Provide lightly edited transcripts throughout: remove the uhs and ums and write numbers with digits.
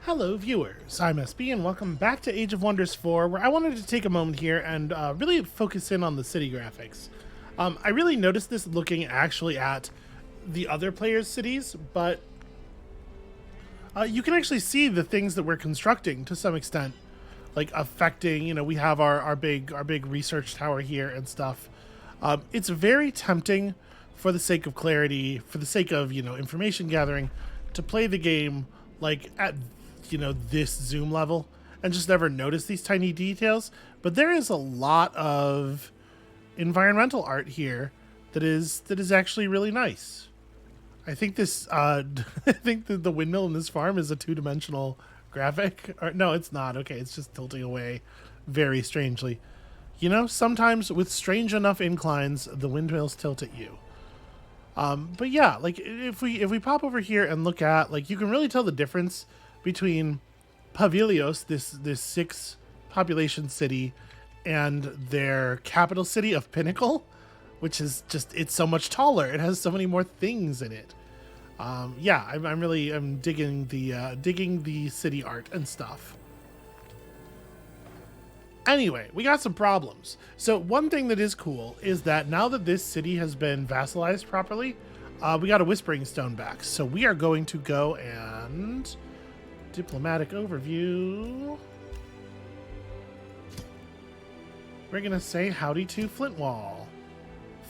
Hello viewers, I'm SB and welcome back to Age of Wonders 4, where I wanted to take a moment here and really focus in on the city graphics. I really noticed this looking actually at the other players' cities, but you can actually see the things that we're constructing to some extent, like affecting, we have our big research tower here and stuff. It's very tempting for the sake of clarity, for the sake of, information gathering, to play the game like at this zoom level and just never notice these tiny details. But there is a lot of environmental art here that is actually really nice. I think this I think that the windmill in this farm is a two-dimensional graphic. Or, no, it's not. Okay, it's just tilting away very strangely. Sometimes with strange enough inclines, the windmills tilt at you. But yeah, like if we pop over here and look at, like, you can really tell the difference between Pavilios, this 6 population city, and their capital city of Pinnacle, which is just, it's so much taller. It has so many more things in it. Yeah, I'm digging the city art and stuff. Anyway, we got some problems. So one thing that is cool is that now that this city has been vassalized properly, we got a Whispering Stone back. So we are going to go and diplomatic overview. We're going to say howdy to Flintwall.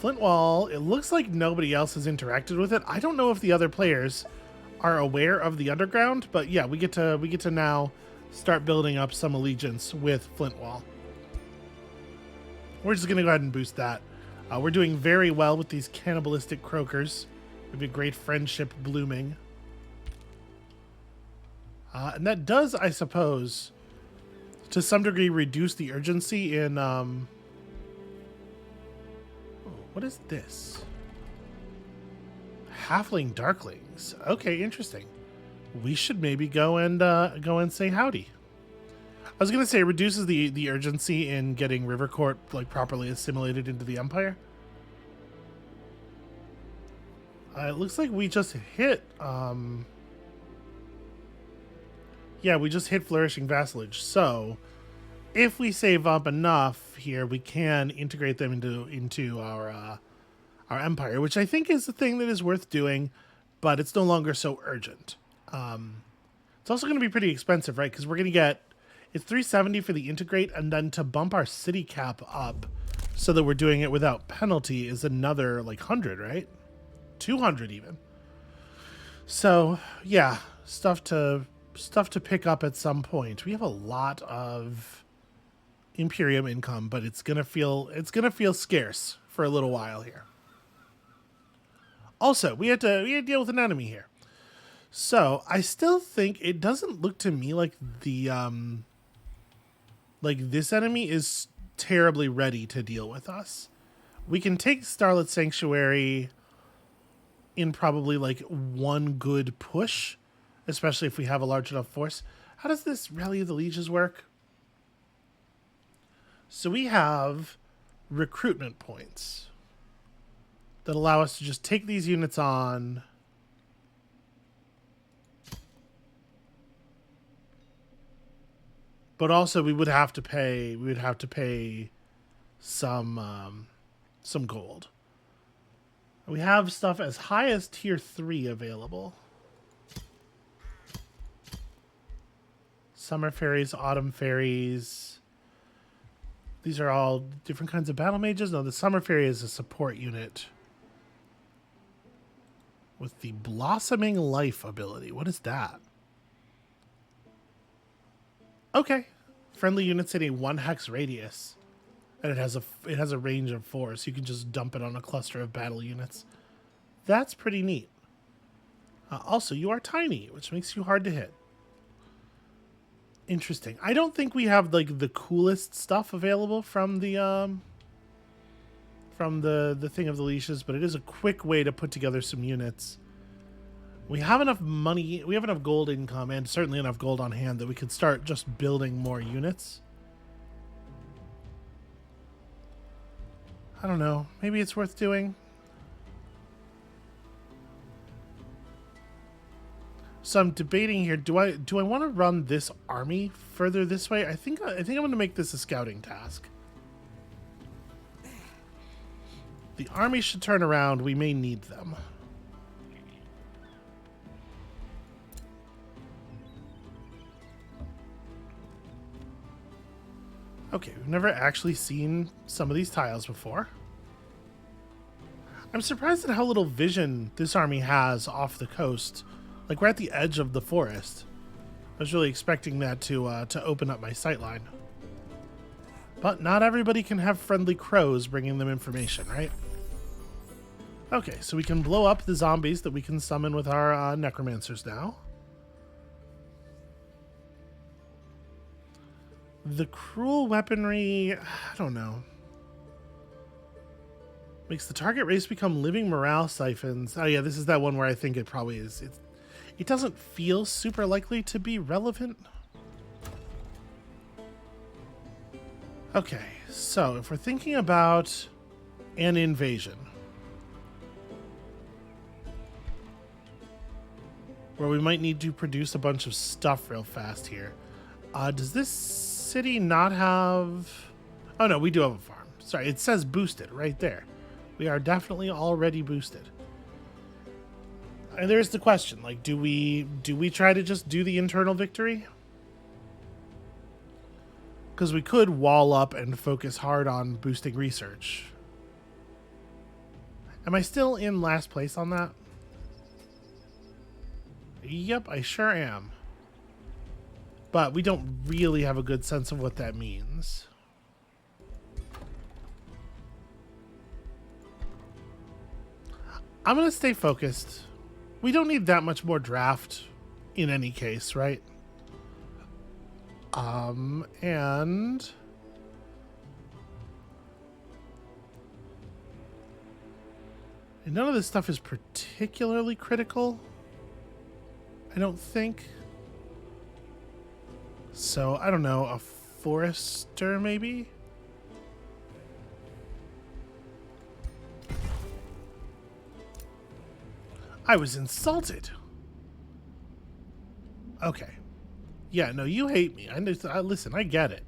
Flintwall, it looks like nobody else has interacted with it. I don't know if the other players are aware of the underground, but yeah, we get to now start building up some allegiance with Flintwall. We're just going to go ahead and boost that. We're doing very well with these cannibalistic croakers. We have a great friendship blooming. And that does, I suppose, to some degree reduce the urgency in... Oh, what is this? Halfling Darklings. Okay, interesting. We should maybe go and say howdy. I was gonna say it reduces the urgency in getting Rivercourt like properly assimilated into the Empire. It looks like we just hit. Yeah, we just hit flourishing vassalage. So if we save up enough here, we can integrate them into our empire, which I think is the thing that is worth doing, but it's no longer so urgent. It's also going to be pretty expensive, right? Because we're going to get, it's 370 for the integrate, and then to bump our city cap up so that we're doing it without penalty is another like 100, right? 200 even. So yeah, stuff to pick up at some point. We have a lot of Imperium income, but it's gonna feel scarce for a little while here. Also, we had to deal with an enemy here. So I still think it doesn't look to me like the like this enemy is terribly ready to deal with us. We can take Starlit Sanctuary in probably like one good push, especially if we have a large enough force. How does this Rally of the Lieges work? So we have recruitment points that allow us to just take these units on. But also we would have to pay some gold. We have stuff as high as tier 3 available. Summer fairies, autumn fairies. These are all different kinds of battle mages. No, the summer fairy is a support unit with the blossoming life ability. What is that? Okay. Friendly units in a 1 hex radius. And it has a range of 4, so you can just dump it on a cluster of battle units. That's pretty neat. Also, you are tiny, which makes you hard to hit. Interesting. I don't think we have like the coolest stuff available from the thing of the leashes, but it is a quick way to put together some units. We have enough money, we have enough gold income, and certainly enough gold on hand that we could start just building more units. I don't know. Maybe it's worth doing. So I'm debating here. Do I want to run this army further this way? I think I'm going to make this a scouting task. The army should turn around. We may need them. Okay, we've never actually seen some of these tiles before. I'm surprised at how little vision this army has off the coast. Like, we're at the edge of the forest. I was really expecting that to open up my sightline. But not everybody can have friendly crows bringing them information, right? Okay, so we can blow up the zombies that we can summon with our necromancers now. The cruel weaponry, I don't know. Makes the target race become living morale siphons. Oh yeah, this is that one where I think it probably is. It doesn't feel super likely to be relevant. Okay, so if we're thinking about an invasion, where we might need to produce a bunch of stuff real fast here. Does this city not have... Oh no, we do have a farm. Sorry, it says boosted right there. We are definitely already boosted. And there's the question, like, do we try to just do the internal victory? Because we could wall up and focus hard on boosting research. Am I still in last place on that? Yep, I sure am. But we don't really have a good sense of what that means. I'm going to stay focused. We don't need that much more draft in any case, right? And... none of this stuff is particularly critical, I don't think. So, I don't know, a forester maybe? I was insulted. Okay. Yeah, no, you hate me. Listen, I get it.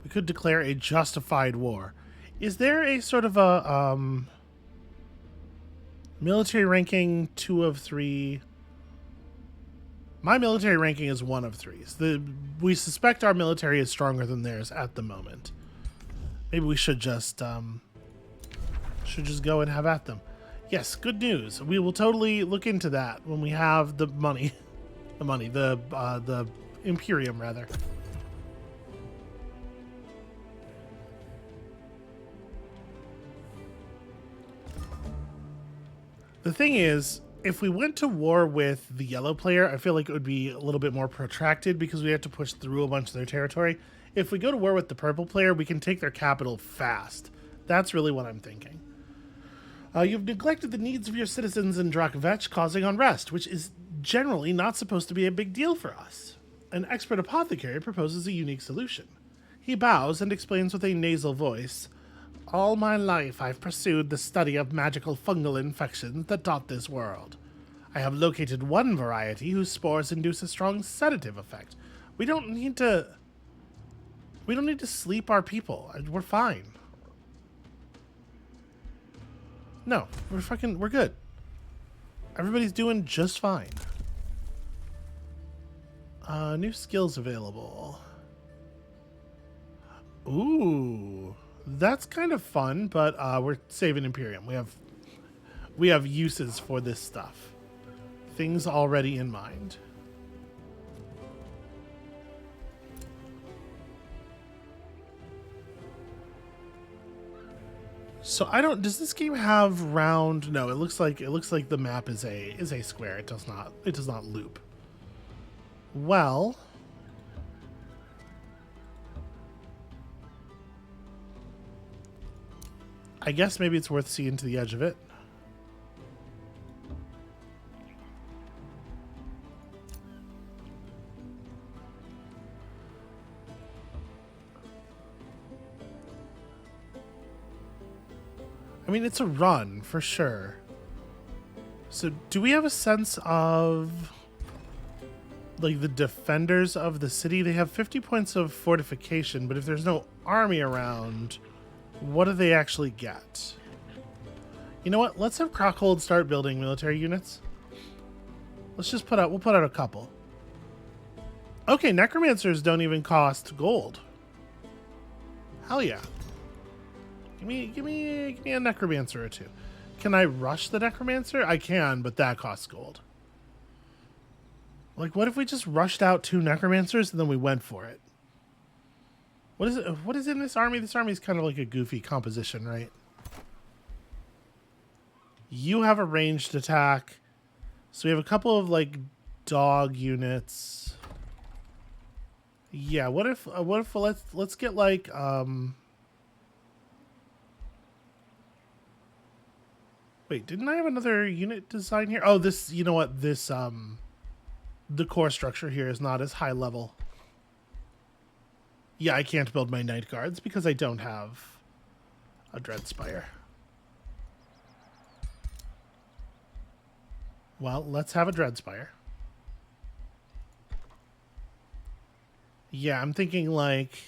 We could declare a justified war. Is there a sort of a military ranking 2 of 3? My military ranking is 1 of 3s. We suspect our military is stronger than theirs at the moment. Maybe we should just go and have at them. Yes, good news. We will totally look into that when we have the money. The Imperium, rather. The thing is, if we went to war with the yellow player, I feel like it would be a little bit more protracted because we have to push through a bunch of their territory. If we go to war with the purple player, we can take their capital fast. That's really what I'm thinking. You've neglected the needs of your citizens in Drakvetch, causing unrest, which is generally not supposed to be a big deal for us. An expert apothecary proposes a unique solution. He bows and explains with a nasal voice, "All my life I've pursued the study of magical fungal infections that dot this world. I have located one variety whose spores induce a strong sedative effect. We don't need to sleep our people. We're fine. No, we're good. Everybody's doing just fine. New skills available. Ooh, that's kind of fun, but we're saving Imperium. We have uses for this stuff. Things already in mind. So does this game have round? No, it looks like the map is a square. It does not loop. Well, I guess maybe it's worth seeing to the edge of it. I mean, it's a run for sure. So do we have a sense of like the defenders of the city? They have 50 points of fortification, but if there's no army around, what do they actually get? You know what? Let's have Crockhold start building military units. Let's just we'll put out a couple. Okay, necromancers don't even cost gold. Hell yeah. Give me a necromancer or two. Can I rush the necromancer? I can, but that costs gold. Like, what if we just rushed out 2 necromancers and then we went for it? What is it? What is in this army? This army is kind of like a goofy composition, right? You have a ranged attack. So we have a couple of like dog units. Yeah, what if let's get like wait, didn't I have another unit design here? Oh, this, you know what? This the core structure here is not as high level. Yeah, I can't build my Night Guards because I don't have a Dreadspire. Well, let's have a Dreadspire. Yeah, I'm thinking like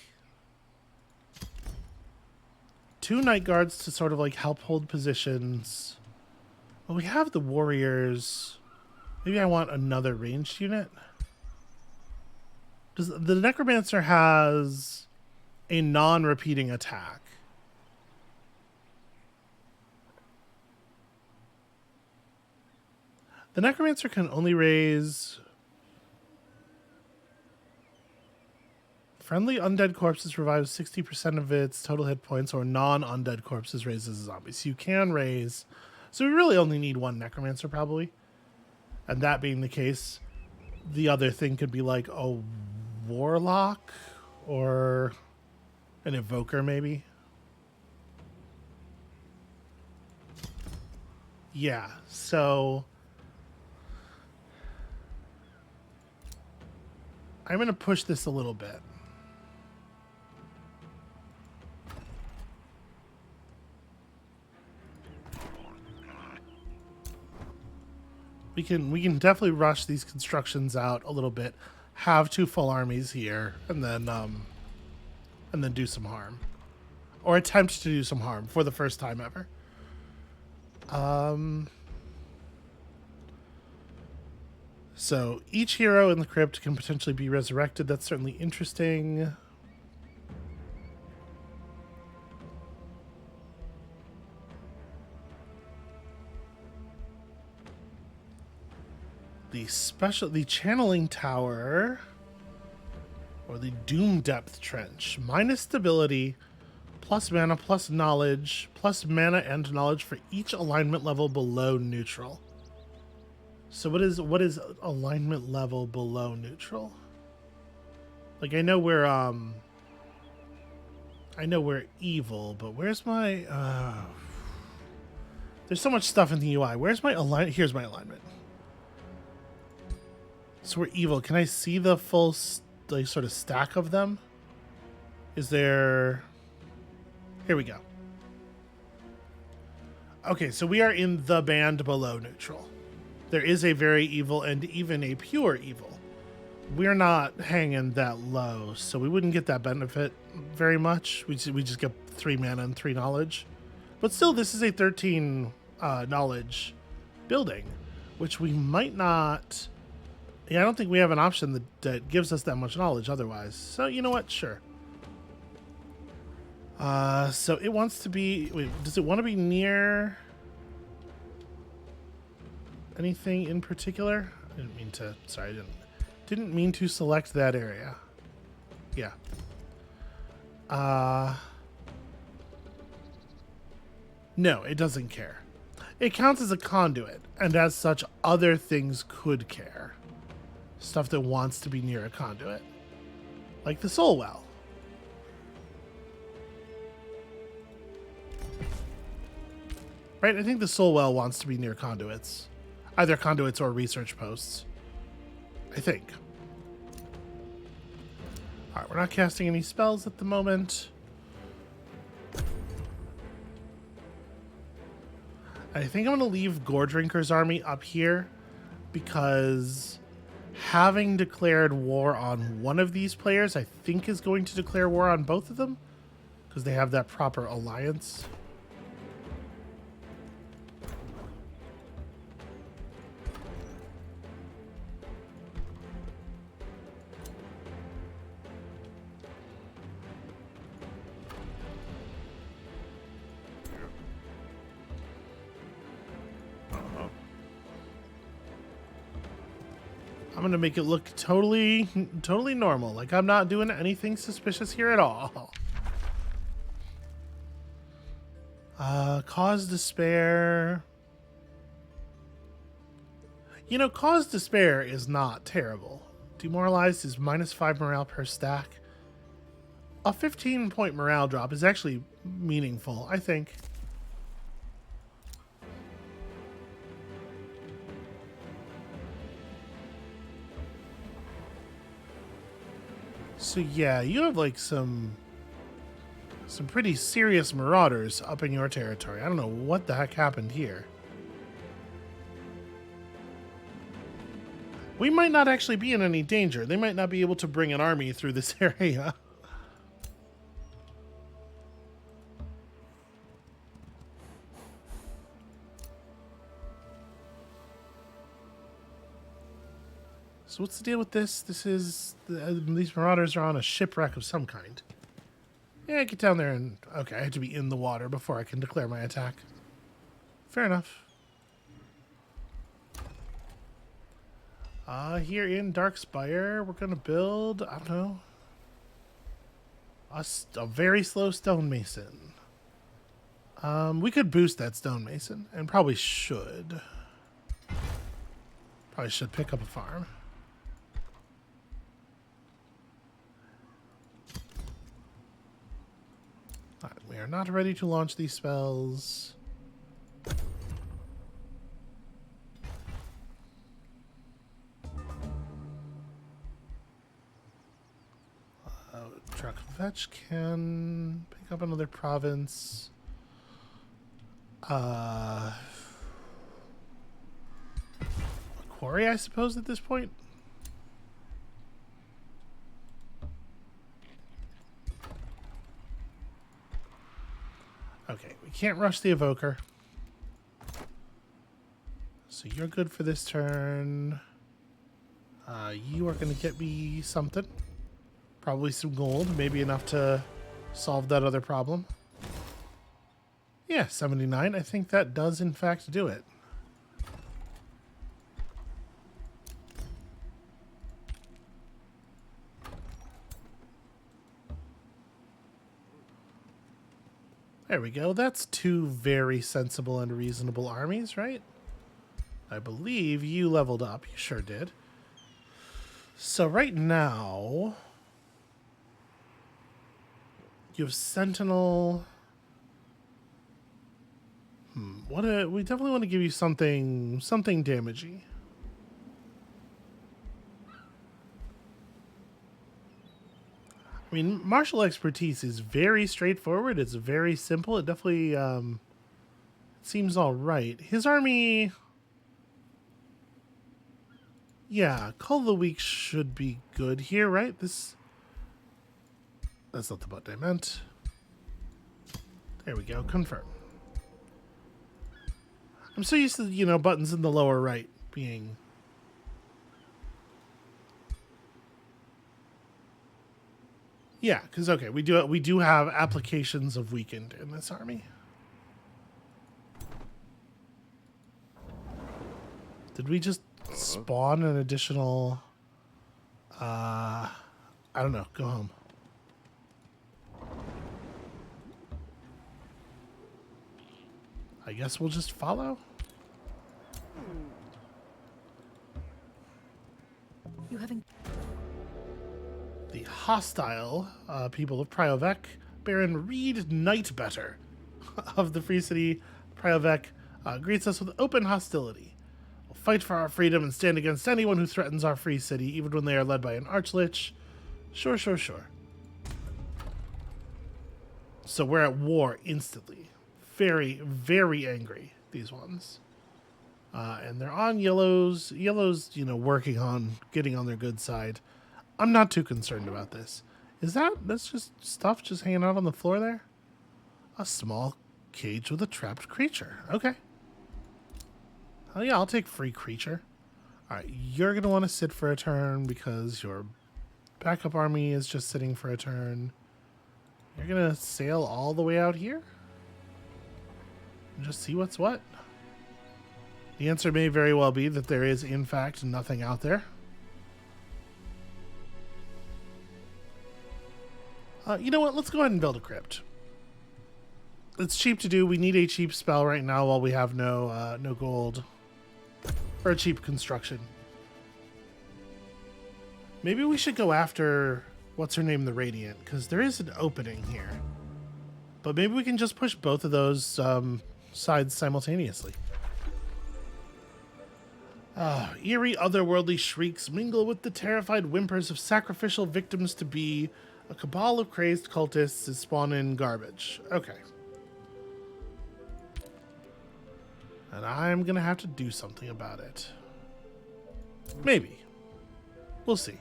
2 Night Guards to sort of like help hold positions. Well, we have the Warriors. Maybe I want another ranged unit. Does the Necromancer has a non-repeating attack? The Necromancer can only raise friendly undead corpses, revives 60% of its total hit points, or non-undead corpses raises a zombie. So you can raise. So we really only need 1 Necromancer probably. And that being the case, the other thing could be like a Warlock or an Evoker maybe. Yeah, so I'm going to push this a little bit. We can definitely rush these constructions out a little bit, have 2 full armies here, and then do some harm, or attempt to do some harm for the first time ever. So each hero in the crypt can potentially be resurrected. That's certainly interesting. The channeling tower, or the doom depth trench, minus stability, plus mana, plus knowledge, plus mana and knowledge for each alignment level below neutral. So what is alignment level below neutral? Like I know we're evil, but where's my there's so much stuff in the UI. Where's my alignment? Here's my alignment. So we're evil. Can I see the full like sort of stack of them? Is there? Here we go. Okay, so we are in the band below neutral. There is a very evil and even a pure evil. We're not hanging that low, so we wouldn't get that benefit very much. We just get 3 mana and 3 knowledge. But still, this is a 13 knowledge building, which we might not... Yeah, I don't think we have an option that gives us that much knowledge otherwise. So, you know what? Sure. So it wants to be... Wait, does it want to be near anything in particular? I didn't mean to... Sorry, I didn't mean to select that area. Yeah. No, it doesn't care. It counts as a conduit, and as such, other things could care. Stuff that wants to be near a conduit. Like the soul well. Right? I think the soul well wants to be near conduits. Either conduits or research posts. I think. Alright, we're not casting any spells at the moment. I think I'm going to leave Gore Drinker's army up here because having declared war on one of these players, I think is going to declare war on both of them because they have that proper alliance. I'm gonna make it look totally normal. Like I'm not doing anything suspicious here at all. Cause despair. You know, cause despair is not terrible. Demoralized is -5 morale per stack. A 15-point morale drop is actually meaningful, I think. So yeah, you have like some pretty serious marauders up in your territory. I don't know what the heck happened here. We might not actually be in any danger. They might not be able to bring an army through this area. So what's the deal with this? This is... these marauders are on a shipwreck of some kind. Yeah, get down there and... Okay, I have to be in the water before I can declare my attack. Fair enough. Here in Darkspire, we're going to build, I don't know, a very slow stonemason. We could boost that stonemason, and probably should. Probably should pick up a farm. Alright, we are not ready to launch these spells. Truck Fetch can pick up another province. A quarry, I suppose, at this point. Okay, we can't rush the Evoker. So you're good for this turn. You are going to get me something. Probably some gold, maybe enough to solve that other problem. Yeah, 79. I think that does, in fact, do it. There we go. That's two very sensible and reasonable armies, right? I believe you leveled up. You sure did. So right now... you have Sentinel. We definitely want to give you something damagey. I mean, martial expertise is very straightforward. It's very simple. It definitely seems all right. His army, yeah, Call of the Week should be good here, right? That's not the button I meant. There we go. Confirm. I'm so used to, you know, buttons in the lower right being... Yeah, because, okay, we do have applications of weakened in this army. Did we just spawn an additional... I don't know. Go home. I guess we'll just follow. You haven't. The hostile people of Priovec, Baron Reed Nightbetter of the Free City Priovec greets us with open hostility. We'll fight for our freedom and stand against anyone who threatens our free city, even when they are led by an archlich. Sure, sure, sure. So we're at war instantly. Very, very angry. these ones. And they're on yellows. Yellows, working on getting on their good side. I'm not too concerned about this. That's just stuff just hanging out on the floor there? A small cage with a trapped creature. Okay. Oh yeah, I'll take free creature. Alright, you're going to want to sit for a turn because your backup army is just sitting for a turn. You're going to sail all the way out here? And just see what's what? The answer may very well be that there is, in fact, nothing out there. You know what? Let's go ahead and build a crypt. It's cheap to do. We need a cheap spell right now while we have no gold. Or a cheap construction. Maybe we should go after, what's her name, the Radiant, because there is an opening here. But maybe we can just push both of those sides simultaneously. Eerie otherworldly shrieks mingle with the terrified whimpers of sacrificial victims to be. A cabal of crazed cultists is spawning garbage. Okay. And I'm going to have to do something about it. Maybe. We'll see.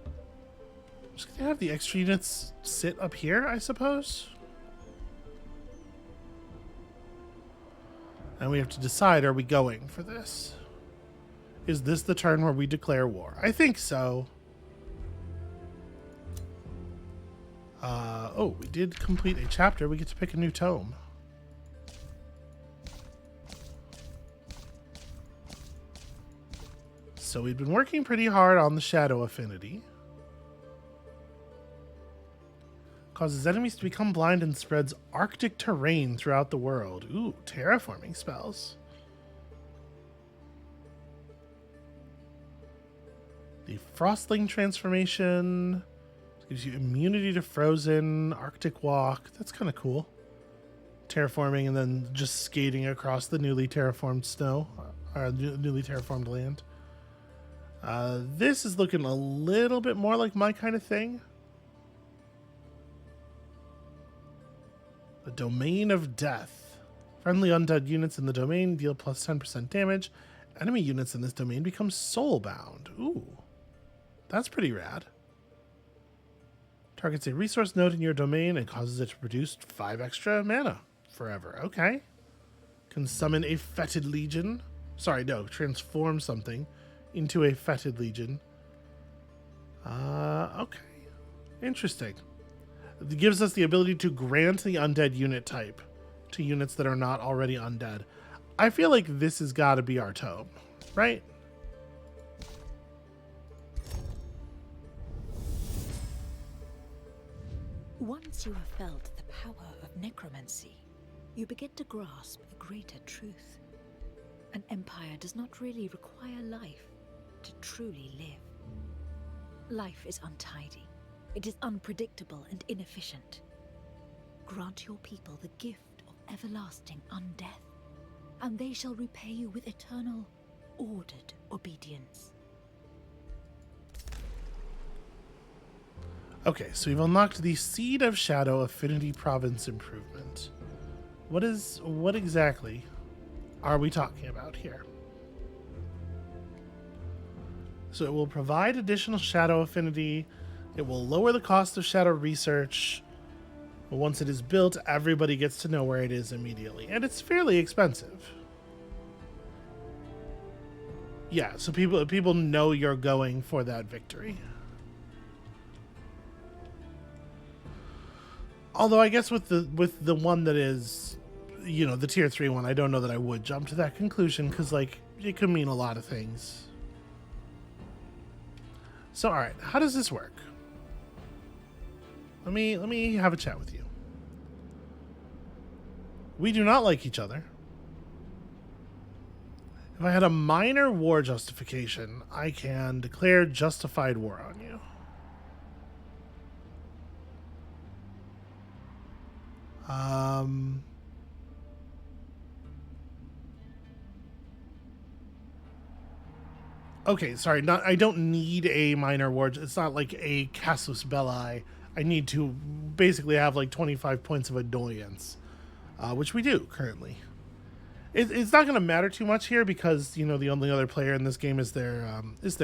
I'm just going to have the extra units sit up here, I suppose. And we have to decide, are we going for this? Is this the turn where we declare war? I think so. Oh, we did complete a chapter. We get to pick a new tome. So we've been working pretty hard on the Shadow Affinity. Causes enemies to become blind and spreads Arctic terrain throughout the world. Ooh, terraforming spells. The Frostling transformation gives you immunity to frozen, Arctic walk. That's kind of cool. Terraforming and then just skating across the newly terraformed snow, or newly terraformed land. This is looking a little bit more like my kind of thing. The Domain of Death. Friendly undead units in the domain deal plus 10% damage. Enemy units in this domain become soulbound. Ooh. That's pretty rad. Targets a resource node in your domain and causes it to produce 5 extra mana forever. Okay. Can summon a fetid legion. Sorry, no. Transform something into a fetid legion. Okay. Interesting. It gives us the ability to grant the undead unit type to units that are not already undead. I feel like this has got to be our tome, right? Once you have felt the power of necromancy, you begin to grasp a greater truth. An empire does not really require life to truly live. Life is untidy. It is unpredictable and inefficient. Grant your people the gift of everlasting undeath, and they shall repay you with eternal, ordered obedience. Okay, so we've unlocked the Seed of Shadow Affinity Province Improvement. What exactly are we talking about here? So it will provide additional shadow affinity. It will lower the cost of shadow research. But once it is built, everybody gets to know where it is immediately. And it's fairly expensive. Yeah, so people know you're going for that victory. Although I guess with the one that is, the tier 3 one, I don't know that I would jump to that conclusion because it could mean a lot of things. So all right, how does this work? Let me have a chat with you. We do not like each other. If I had a minor war justification, I can declare justified war on you. Okay, sorry. I don't need a minor war. It's not like a casus belli. I need to basically have like 25 points of annoyance, which we do currently. It's not going to matter too much here because you know the only other player in this game is their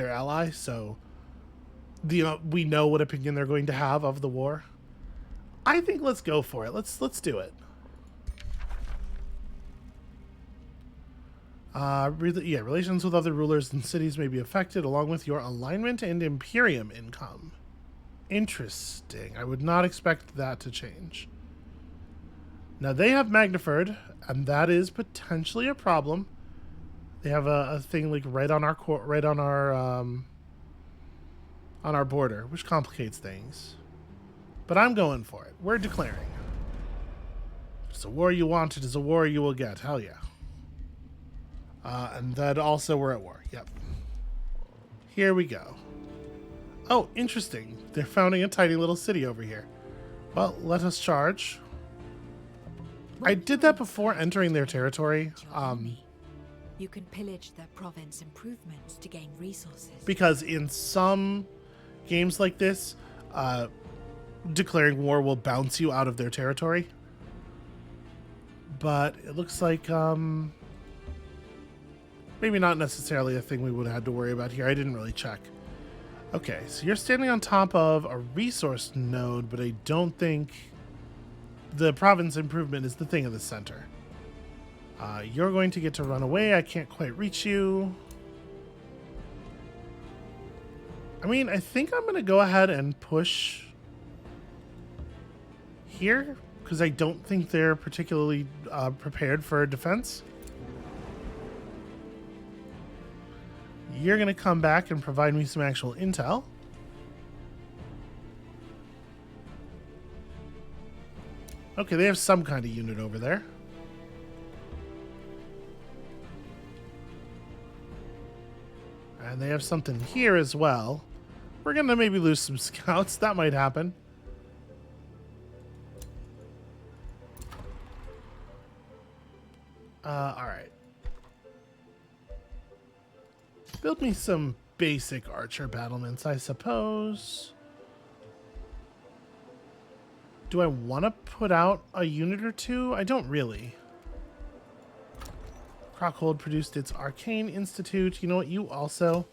ally, so we know what opinion they're going to have of the war. I think let's go for it. Let's do it. Relations with other rulers and cities may be affected, along with your alignment and Imperium income. Interesting. I would not expect that to change. Now they have Magniford, and that is potentially a problem. They have a thing like right on our border, which complicates things. But I'm going for it. We're declaring. If it's a war you want, it is a war you will get. Hell yeah. And that also we're at war. Yep. Here we go. Oh, interesting. They're founding a tiny little city over here. Well, let us charge. I did that before entering their territory. You can pillage their province improvements to gain resources. Because in some games like this, declaring war will bounce you out of their territory. But it looks like maybe not necessarily a thing we would have had to worry about here. I didn't really check. Okay, so you're standing on top of a resource node, but I don't think the province improvement is the thing in the center. You're going to get to run away. I can't quite reach you. I mean, I think I'm going to go ahead and push here because I don't think they're particularly prepared for defense. You're going to come back and provide me some actual intel. Okay, they have some kind of unit over there. And they have something here as well. We're going to maybe lose some scouts. That might happen. Alright. Build me some basic archer battlements, I suppose. Do I want to put out a unit or two? I don't really. Crockhold produced its Arcane Institute. You know what? You also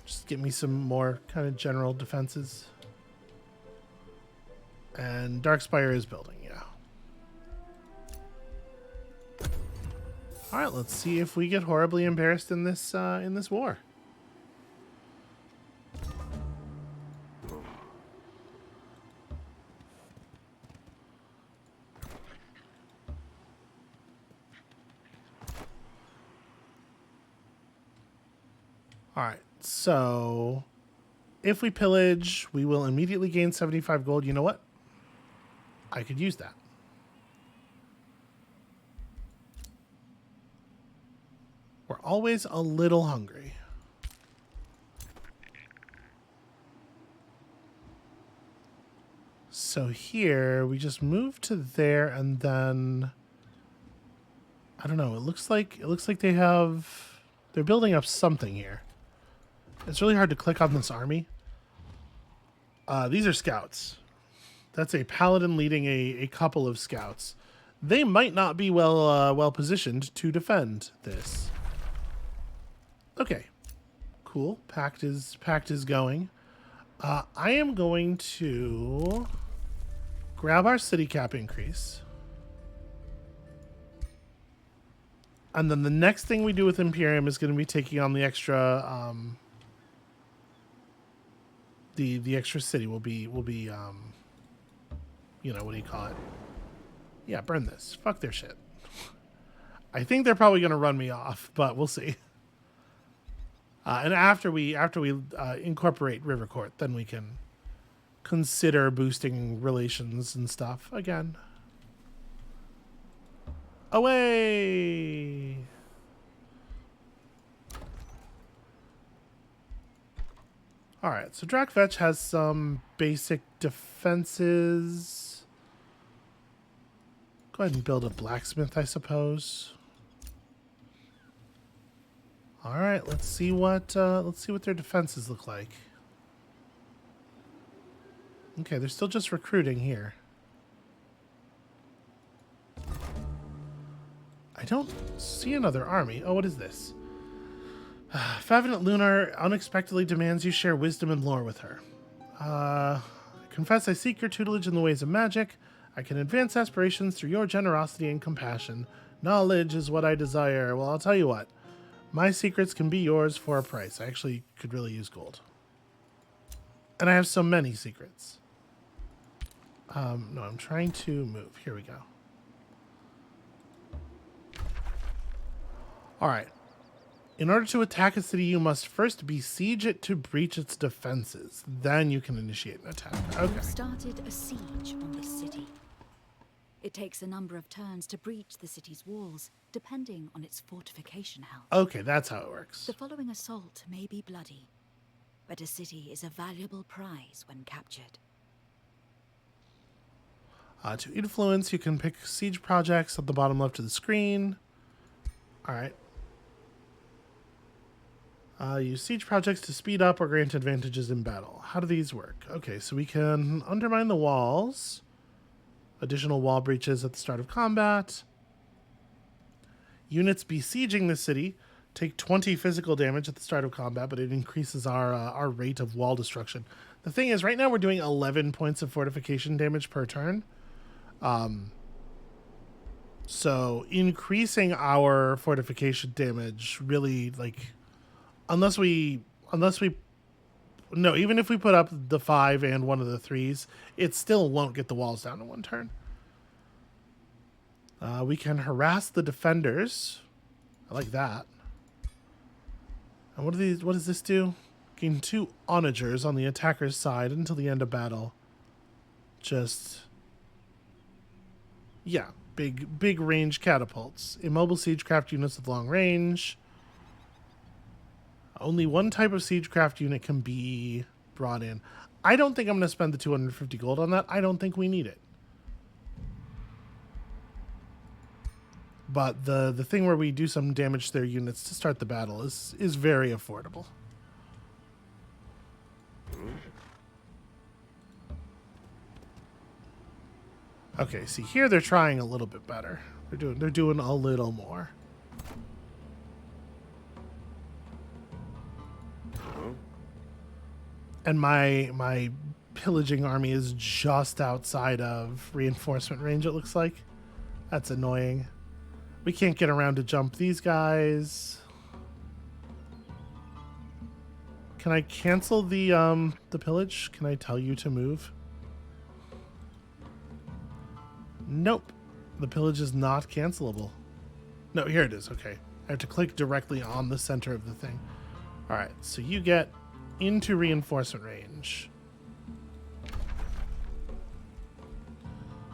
just get me some more kind of general defenses. And Darkspire is building, yeah. All right, let's see if we get horribly embarrassed in this war. All right, so if we pillage, we will immediately gain 75 gold. You know what? I could use that. We're always a little hungry. So here, we just move to there and then I don't know, it looks like they're building up something here. It's really hard to click on this army. These are scouts. That's a paladin leading a couple of scouts. They might not be well positioned to defend this. Okay, cool. Pact is going. I am going to grab our city cap increase. And then the next thing we do with Imperium is going to be taking on the extra the extra city will be you know, what do you call it? Yeah, burn this. Fuck their shit. I think they're probably going to run me off, but we'll see. And after we incorporate River Court, then we can consider boosting relations and stuff again. Away! Alright, so Drakvetch has some basic defenses. Go ahead and build a blacksmith, I suppose. Alright, let's see what their defenses look like. Okay, they're still just recruiting here. I don't see another army. Oh, what is this? Favinant Lunar unexpectedly demands you share wisdom and lore with her. Confess I seek your tutelage in the ways of magic. I can advance aspirations through your generosity and compassion. Knowledge is what I desire. Well, I'll tell you what. My secrets can be yours for a price. I actually could really use gold. And I have so many secrets. No, I'm trying to move. Here we go. All right. In order to attack a city, you must first besiege it to breach its defenses. Then you can initiate an attack. Okay. You've started a siege on this city. It takes a number of turns to breach the city's walls, depending on its fortification health. Okay, that's how it works. The following assault may be bloody, but a city is a valuable prize when captured. To influence, you can pick siege projects at the bottom left of the screen. All right. Use siege projects to speed up or grant advantages in battle. How do these work? Okay, so we can undermine the walls. Additional wall breaches at the start of combat. Units besieging the city take 20 physical damage at the start of combat, but it increases our rate of wall destruction. The thing is, right now we're doing 11 points of fortification damage per turn. So increasing our fortification damage really, like, even if we put up the 5 and one of the 3s, it still won't get the walls down in one turn. We can harass the defenders. I like that. And what does this do? Gain 2 onagers on the attacker's side until the end of battle. Just, yeah, big range catapults. Immobile siegecraft units with long range. Only one type of siegecraft unit can be brought in. I don't think I'm going to spend the 250 gold on that. I don't think we need it. But the thing where we do some damage to their units to start the battle is very affordable. Okay, see here they're trying a little bit better. They're doing a little more. And my pillaging army is just outside of reinforcement range, it looks like. That's annoying. We can't get around to jump these guys. Can I cancel the pillage? Can I tell you to move? Nope. The pillage is not cancelable. No, here it is. Okay. I have to click directly on the center of the thing. All right. So you get into reinforcement range.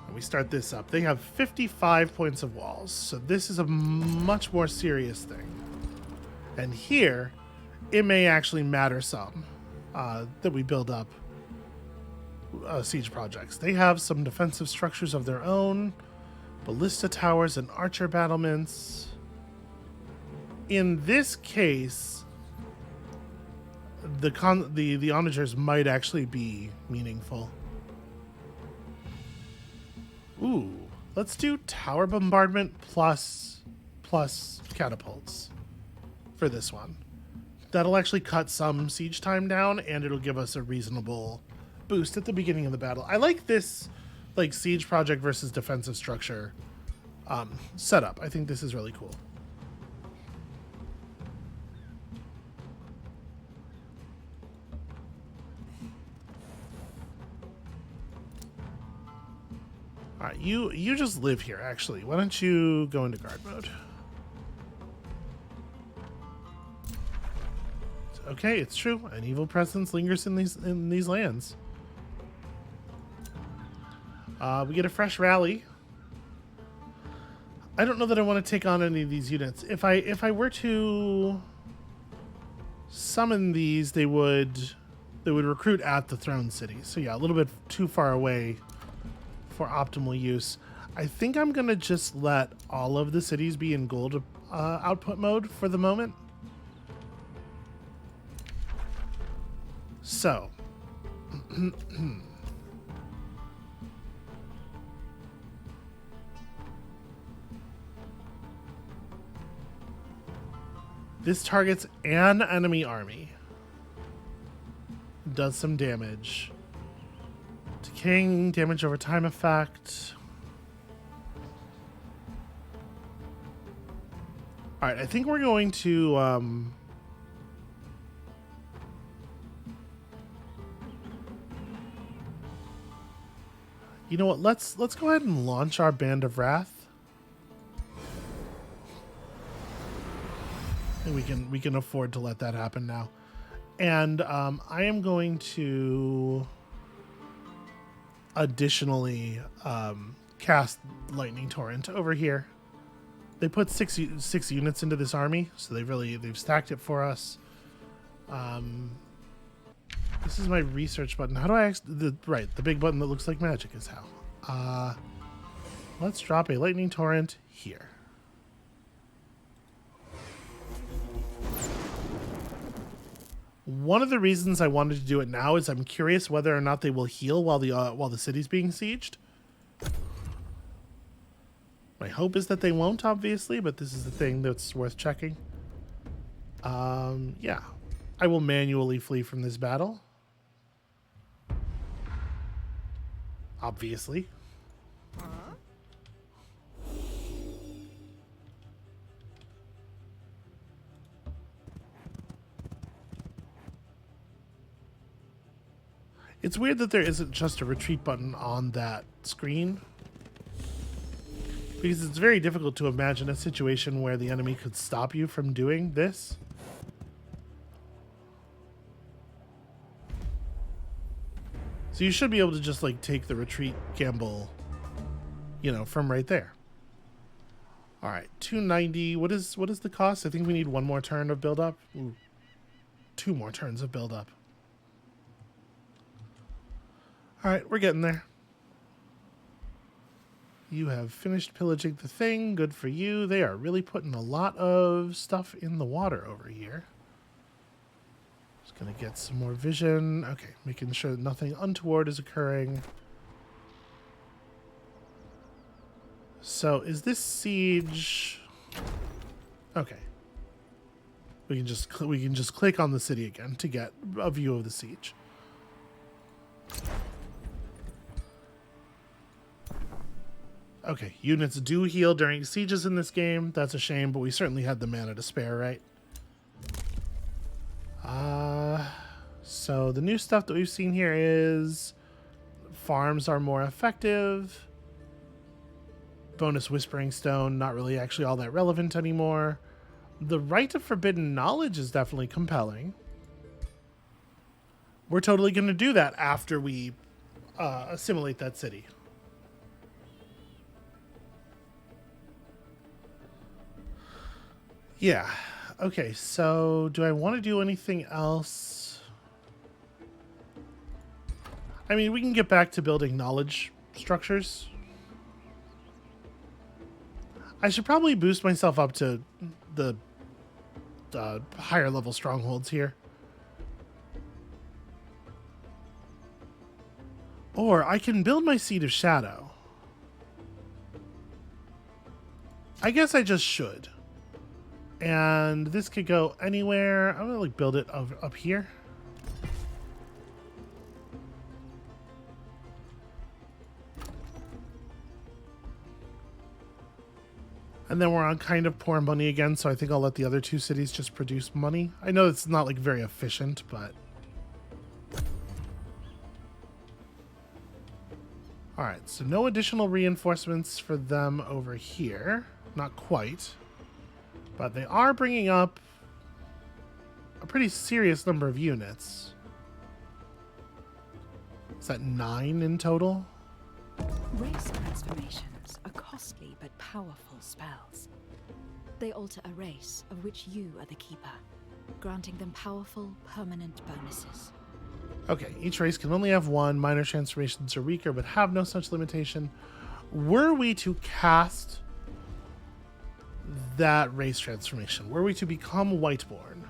And we start this up. They have 55 points of walls. So this is a much more serious thing. And here, it may actually matter some that we build up siege projects. They have some defensive structures of their own, ballista towers and archer battlements. In this case, the onagers might actually be meaningful. Ooh, let's do tower bombardment plus catapults for this one. That'll actually cut some siege time down, and it'll give us a reasonable boost at the beginning of the battle. I like this, like, siege project versus defensive structure setup. I think this is really cool. All right, you just live here, actually. Why don't you go into guard mode? Okay, it's true. An evil presence lingers in these lands. We get a fresh rally. I don't know that I want to take on any of these units. If I were to summon these, they would recruit at the throne city. So yeah, a little bit too far away for optimal use. I think I'm gonna just let all of the cities be in gold output mode for the moment. So This targets an enemy army. Does some damage. Decaying damage over time effect. Alright, I think we're going to you know what, let's go ahead and launch our Band of Wrath. And we can afford to let that happen now. And I am going to additionally cast Lightning Torrent over here. They put six units into this army, so they've stacked it for us. This is my research button. How do I the big button that looks like magic is how. Let's drop a Lightning Torrent here. One of the reasons I wanted to do it now is I'm curious whether or not they will heal while the city's being sieged. My hope is that they won't, obviously, but this is the thing that's worth checking. Yeah. I will manually flee from this battle. Obviously. It's weird that there isn't just a retreat button on that screen, because it's very difficult to imagine a situation where the enemy could stop you from doing this. So you should be able to just like take the retreat gamble, you know, from right there. All right, 290. What is the cost? I think we need one more turn of build up. Ooh, 2 more turns of build up. All right, we're getting there. You have finished pillaging the thing. Good for you. They are really putting a lot of stuff in the water over here. Just gonna get some more vision. Okay, making sure that nothing untoward is occurring. So is this siege? Okay. We can just click on the city again to get a view of the siege. Okay, units do heal during sieges in this game. That's a shame, but we certainly had the mana to spare, right? So the new stuff that we've seen here is farms are more effective. Bonus Whispering Stone, not really actually all that relevant anymore. The Rite of Forbidden Knowledge is definitely compelling. We're totally going to do that after we assimilate that city. Yeah. Okay, so do I want to do anything else? I mean, we can get back to building knowledge structures. I should probably boost myself up to the higher level strongholds here. Or I can build my Seed of Shadow. I guess I just should. And this could go anywhere. I'm gonna like build it up here. And then we're on kind of poor money again, so I think I'll let the other 2 cities just produce money. I know it's not like very efficient, but alright, so no additional reinforcements for them over here. Not quite. But they are bringing up a pretty serious number of units. Is that 9 in total? Race transformations are costly but powerful spells. They alter a race of which you are the keeper, granting them powerful, permanent bonuses. Okay, each race can only have 1. Minor transformations are weaker but have no such limitation. Were we to cast that race transformation, were we to become Whiteborn,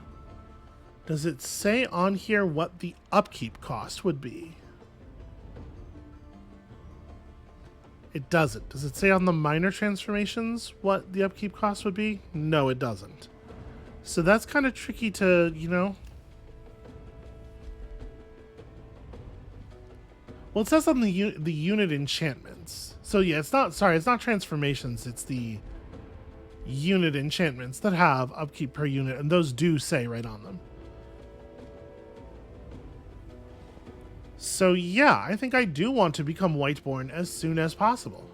does it say on here what the upkeep cost would be? It doesn't. Does it say on the minor transformations what the upkeep cost would be? No, it doesn't. So that's kind of tricky to, you know. Well, it says on the unit enchantments. So yeah, it's not, sorry, it's not transformations, it's the unit enchantments that have upkeep per unit, and those do say right on them. So yeah, I think I do want to become Whiteborn as soon as possible.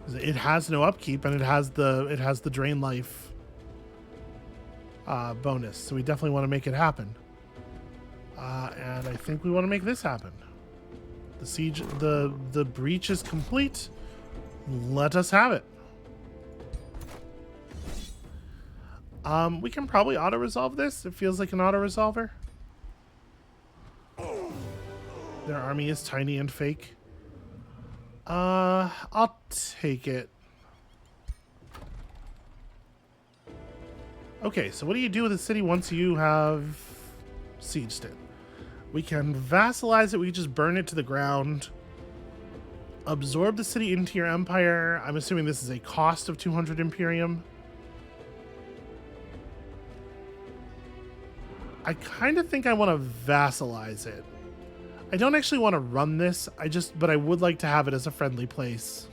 It has no upkeep, and it has the drain life bonus, so we definitely want to make it happen. And I think we want to make this happen. The siege, the breach is complete. Let us have it. We can probably auto-resolve this. It feels like an auto-resolver. Their army is tiny and fake. I'll take it. Okay, so what do you do with the city once you have sieged it? We can vassalize it. We can just burn it to the ground. Absorb the city into your empire. I'm assuming this is a cost of 200 Imperium. I kind of think I want to vassalize it. I don't actually want to run this. But I would like to have it as a friendly place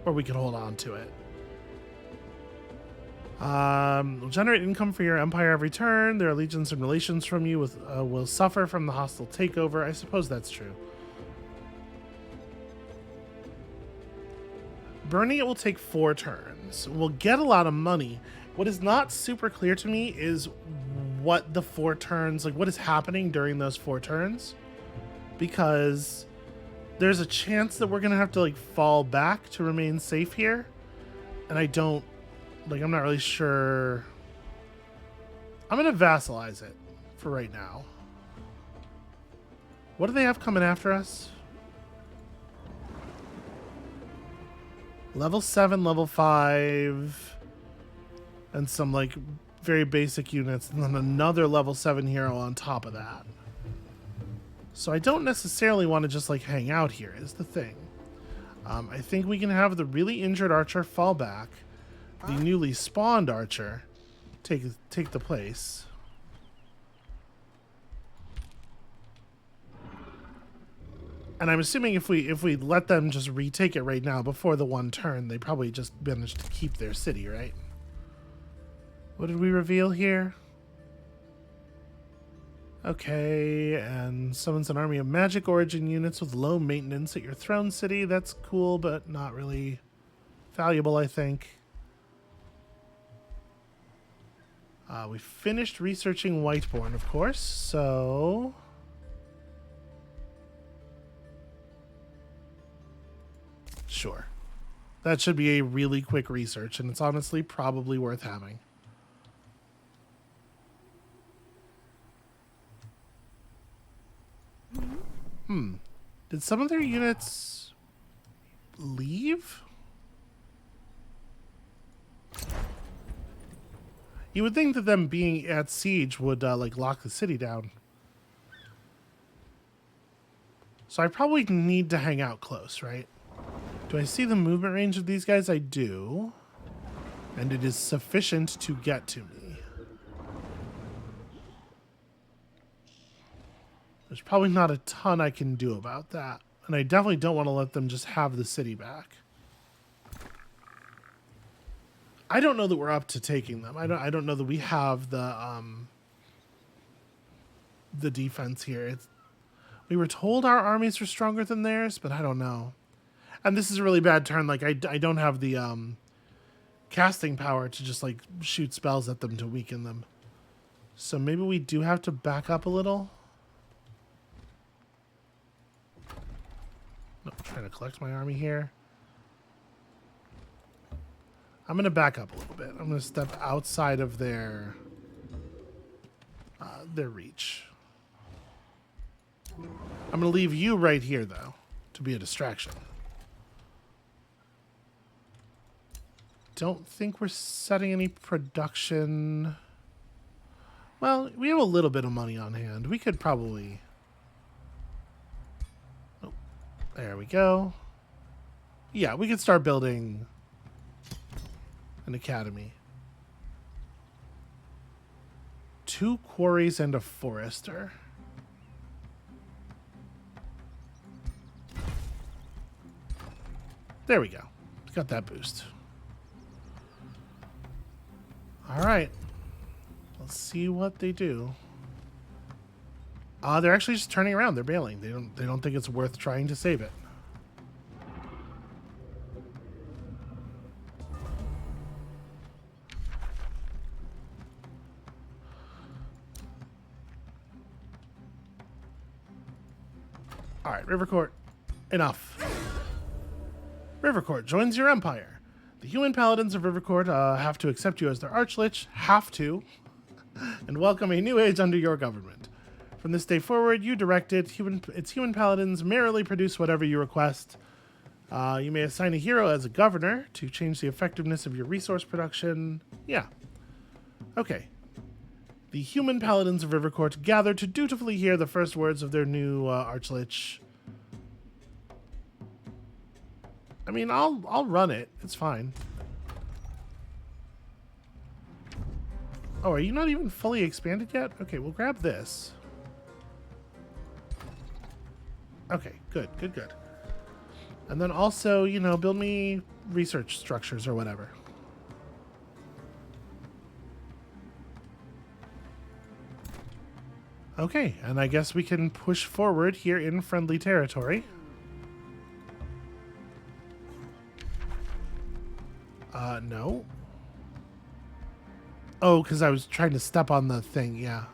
where we can hold on to it. Will generate income for your empire every turn. Their allegiance and relations from you will suffer from the hostile takeover. I suppose that's true. Burning it will take 4 turns. We'll get a lot of money. What is not super clear to me is what the 4 turns, like what is happening during those 4 turns. Because there's a chance that we're going to have to like fall back to remain safe here. And I don't, like, I'm not really sure. I'm going to vassalize it for right now. What do they have coming after us? Level 7, level 5, and some like very basic units, and then another level 7 hero on top of that. So I don't necessarily want to just like hang out here is the thing. I think we can have the really injured archer fall back. The newly spawned archer take the place. And I'm assuming if we let them just retake it right now before the 1 turn, they probably just managed to keep their city, right? What did we reveal here? Okay, and summons an army of magic origin units with low maintenance at your throne city. That's cool, but not really valuable, I think. We finished researching Whiteborn, of course, so... Sure. That should be a really quick research, and it's honestly probably worth having. Did some of their units leave? You would think that them being at siege would like lock the city down. So I probably need to hang out close, right? Do I see the movement range of these guys? I do. And it is sufficient to get to me. There's probably not a ton I can do about that. And I definitely don't want to let them just have the city back. I don't know that we're up to taking them. I don't know that we have the defense here. We were told our armies were stronger than theirs, but I don't know. And this is a really bad turn. Like I don't have the casting power to just like shoot spells at them to weaken them. So maybe we do have to back up a little. Nope, trying to collect my army here. I'm going to back up a little bit. I'm going to step outside of their reach. I'm going to leave you right here, though, to be a distraction. Don't think we're setting any production. Well, we have a little bit of money on hand. We could probably... Oh, there we go. Yeah, we could start building an academy. 2 quarries and a forester. There we go. Got that boost. All right. Let's see what they do. They're actually just turning around. They're bailing. They don't think it's worth trying to save it. All right, River Court. Enough. River Court joins your empire. The human paladins of River Court have to accept you as their archlich, and welcome a new age under your government. From this day forward, you direct it. Its human paladins merrily produce whatever you request. You may assign a hero as a governor to change the effectiveness of your resource production. Yeah. Okay. The human paladins of River Court gather to dutifully hear the first words of their new archlich. I mean, I'll run it. It's fine. Oh, are you not even fully expanded yet? Okay, we'll grab this. Okay, good. And then also, you know, build me research structures or whatever. Okay, and I guess we can push forward here in friendly territory. No. Oh, because I was trying to step on the thing, yeah.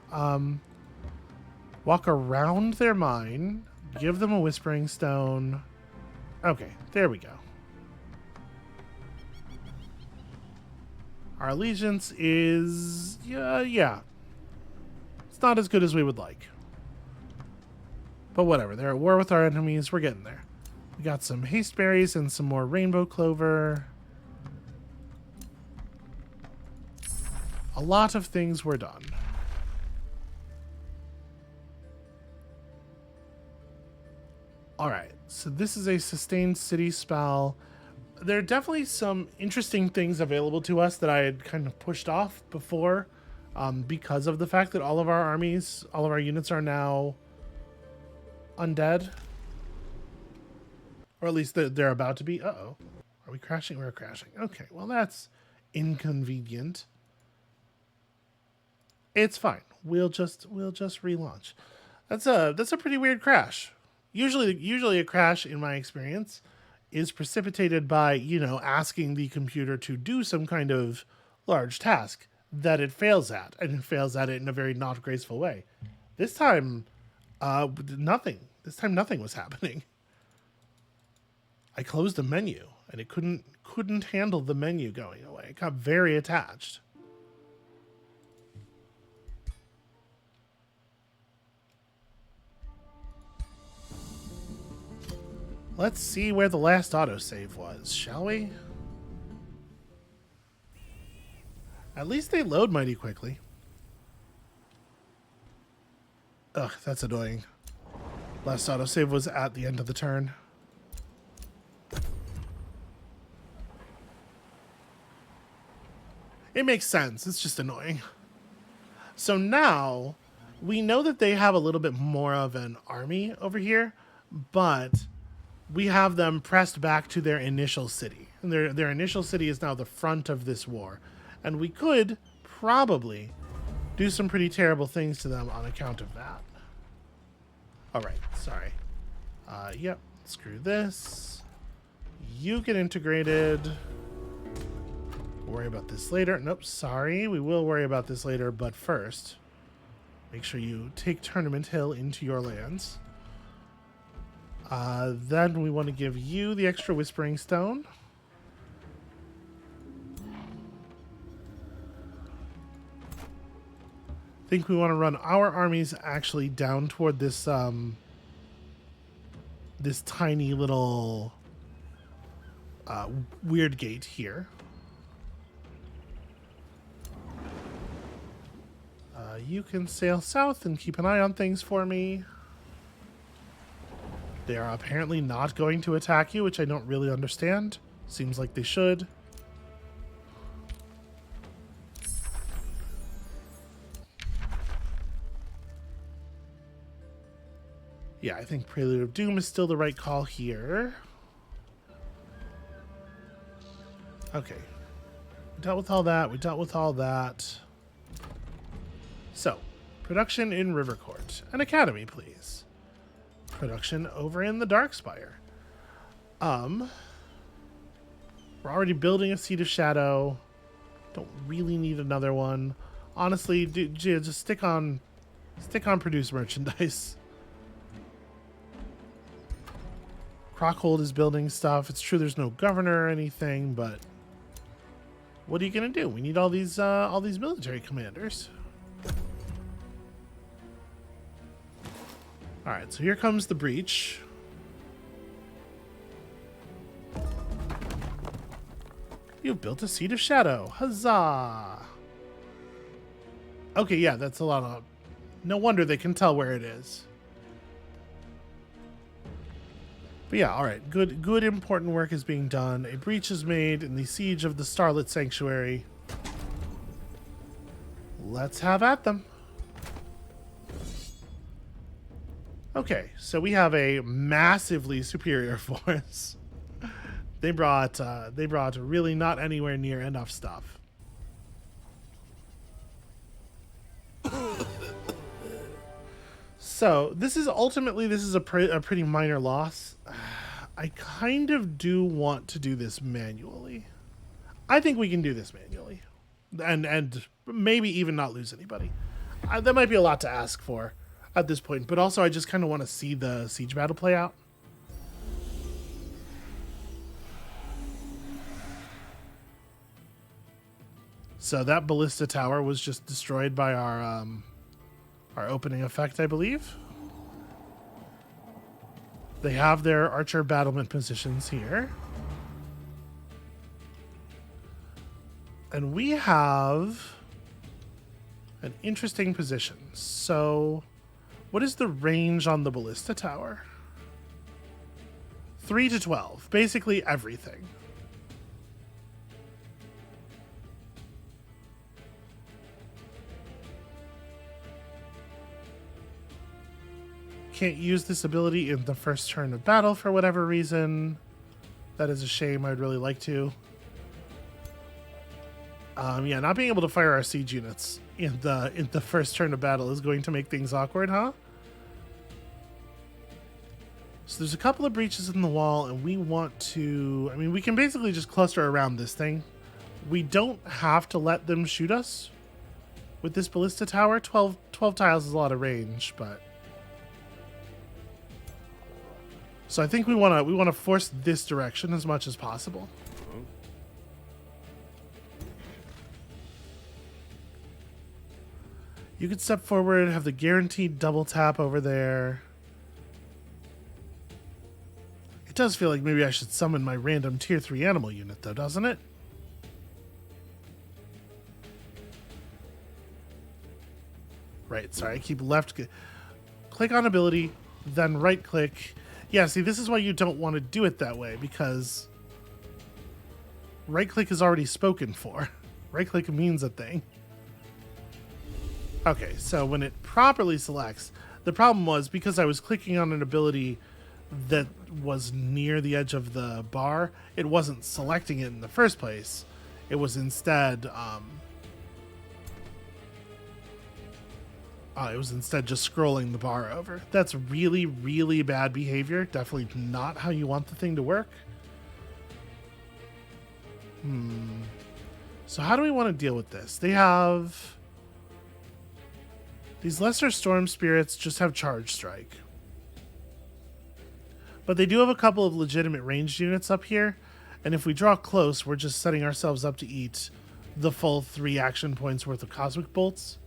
Walk around their mine, give them a whispering stone. Okay, there we go. Our allegiance is... yeah. It's not as good as we would like. But whatever, they're at war with our enemies. We're getting there. We got some haste berries and some more rainbow clover. A lot of things were done. Alright, so this is a sustained city spell. There are definitely some interesting things available to us that I had kind of pushed off before because of the fact that all of our armies, all of our units are now undead. Or at least they're about to be. Uh-oh. Are we crashing? We're crashing. Okay, well that's inconvenient. It's fine. We'll just relaunch. That's a pretty weird crash. Usually a crash, in my experience, is precipitated by, you know, asking the computer to do some kind of large task that it fails at, and it fails at it in a very not graceful way. This time, nothing. This time nothing was happening. I closed a menu, and it couldn't handle the menu going away. It got very attached. Let's see where the last autosave was, shall we? At least they load mighty quickly. Ugh, that's annoying. Last autosave was at the end of the turn. It makes sense. It's just annoying. So now, we know that they have a little bit more of an army over here, but we have them pressed back to their initial city. And their initial city is now the front of this war. And we could probably do some pretty terrible things to them on account of that. Alright, sorry. Yep, screw this. You get integrated. We'll worry about this later. Nope, sorry. We will worry about this later, but first, make sure you take Tournament Hill into your lands. Then we want to give you the extra Whispering Stone. I think we want to run our armies actually down toward this this tiny little weird gate here. You can sail south and keep an eye on things for me. They are apparently not going to attack you, which I don't really understand. Seems like they should. Yeah, I think Prelude of Doom is still the right call here. Okay. We dealt with all that. We dealt with all that. So, production in Rivercourt. An academy, please. Production over in the Darkspire. We're already building a Seat of Shadow. Don't really need another one. Honestly, just stick on produce merchandise. Crockhold is building stuff. It's true there's no governor or anything, but what are you gonna do? We need all these military commanders. All right, so here comes the breach. You've built a Seat of Shadow. Huzzah! Okay, yeah, that's a lot of... No wonder they can tell where it is. But yeah, all right. Good important work is being done. A breach is made in the siege of the Starlit Sanctuary. Let's have at them. Okay, so we have a massively superior force. They brought really not anywhere near enough stuff. So this is a pretty minor loss. I kind of do want to do this manually. I think we can do this manually, and maybe even not lose anybody. That might be a lot to ask for at this point, but also I just kind of want to see the siege battle play out. So that ballista tower was just destroyed by our opening effect, I believe. They have their archer battlement positions here. And we have an interesting position. So, what is the range on the ballista tower? 3 to 12. Basically everything. Can't use this ability in the first turn of battle for whatever reason. That is a shame. I'd really like to. Yeah, not being able to fire our siege units in the first turn of battle is going to make things awkward, huh? So there's a couple of breaches in the wall, and we want to... I mean, we can basically just cluster around this thing. We don't have to let them shoot us with this ballista tower. 12 tiles is a lot of range, but... So I think we want to force this direction as much as possible. You could step forward, have the guaranteed double tap over there. It does feel like maybe I should summon my random tier 3 animal unit though, doesn't it? Right, sorry, I keep click on ability, then right click. Yeah, see, this is why you don't want to do it that way, because right click is already spoken for. Right click means a thing. Okay, so when it properly selects, the problem was because I was clicking on an ability that was near the edge of the bar, it wasn't selecting it in the first place. It was instead just scrolling the bar over. That's really, really bad behavior. Definitely not how you want the thing to work. So how do we want to deal with this? They have... These lesser storm spirits just have charge strike. But they do have a couple of legitimate ranged units up here. And if we draw close, we're just setting ourselves up to eat the full 3 action points worth of cosmic bolts.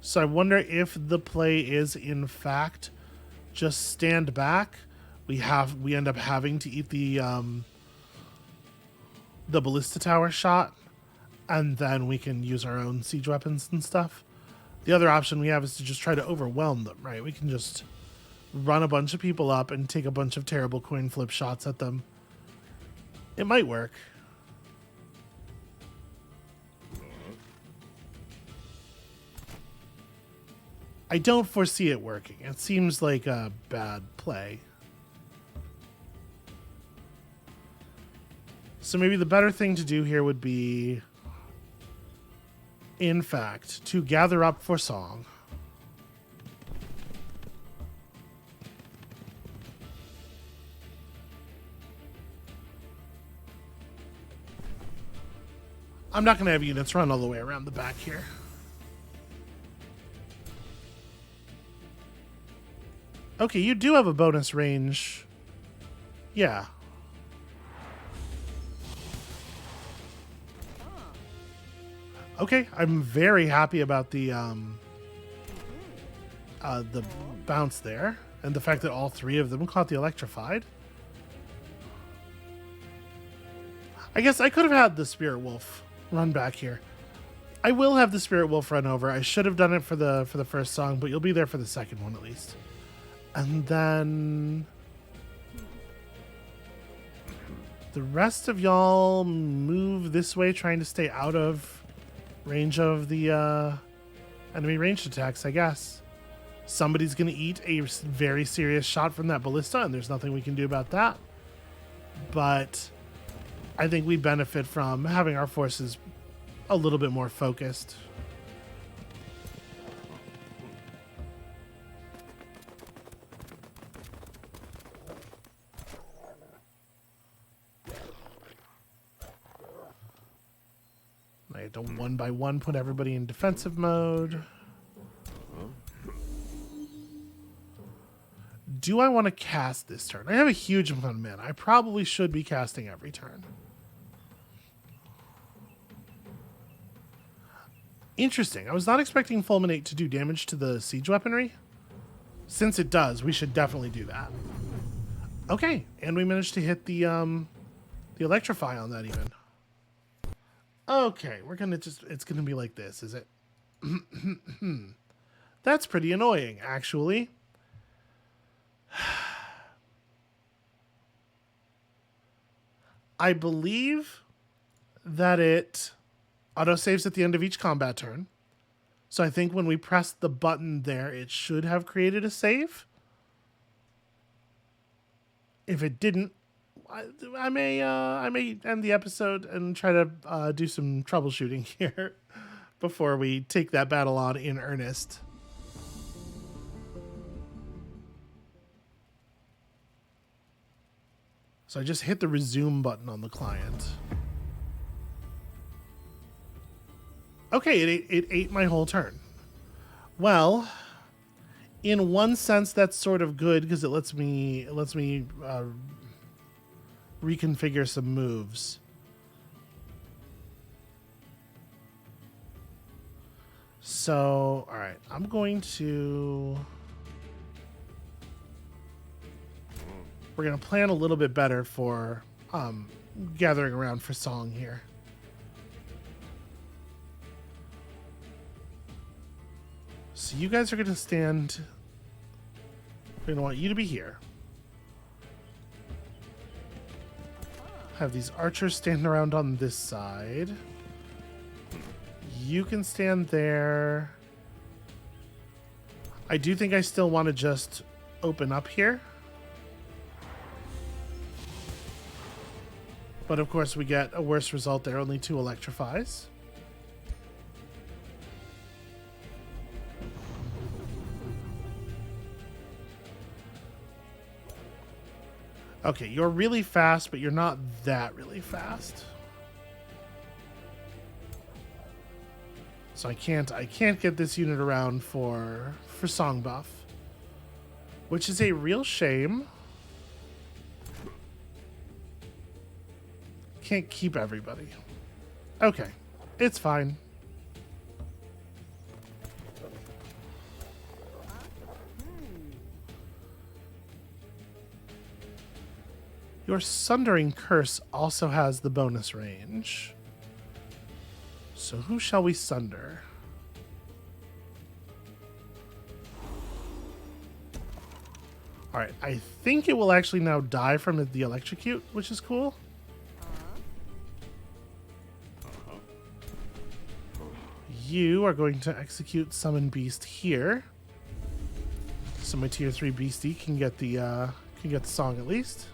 So I wonder if the play is in fact just stand back. We end up having to eat the ballista tower shot, and then we can use our own siege weapons and stuff. The other option we have is to just try to overwhelm them, right? We can just run a bunch of people up and take a bunch of terrible coin flip shots at them. It might work. I don't foresee it working. It seems like a bad play. So maybe the better thing to do here would be, in fact, to gather up for song. I'm not going to have units run all the way around the back here. Okay, you do have a bonus range. Yeah. Okay, I'm very happy about the bounce there, and the fact that all three of them caught the electrified. I guess I could have had the Spirit Wolf run back here. I will have the Spirit Wolf run over. I should have done it for the first song, but you'll be there for the second one at least. And then the rest of y'all move this way, trying to stay out of range of the enemy ranged attacks, I guess. Somebody's going to eat a very serious shot from that ballista, and there's nothing we can do about that. But I think we benefit from having our forces a little bit more focused. I had to one by one put everybody in defensive mode. Do I want to cast this turn? I have a huge amount of mana. I probably should be casting every turn. Interesting. I was not expecting Fulminate to do damage to the siege weaponry. Since it does, we should definitely do that. Okay, and we managed to hit the electrify on that even. Okay, we're gonna it's gonna be like this, is it? That's pretty annoying, actually. I believe that it autosaves at the end of each combat turn. So I think when we press the button there, it should have created a save. If it didn't, I may end the episode and try to do some troubleshooting here before we take that battle on in earnest. So I just hit the resume button on the client. Okay, it ate my whole turn. Well, in one sense, that's sort of good because it lets me reconfigure some moves. So, all right, I'm going to. We're going to plan a little bit better for gathering around for song here. So you guys are going to stand. We're going to want you to be here. Have these archers stand around on this side. You can stand there. I do think I still want to just open up here. But of course we get a worse result there, only 2 electrifies. Okay, you're really fast, but you're not that really fast. So I can't get this unit around for song buff, which is a real shame. Can't keep everybody. Okay, it's fine. Your Sundering Curse also has the bonus range. So who shall we sunder? Alright, I think it will actually now die from the electrocute, which is cool. You are going to execute Summon Beast here. So my tier 3 beastie can get the song at least.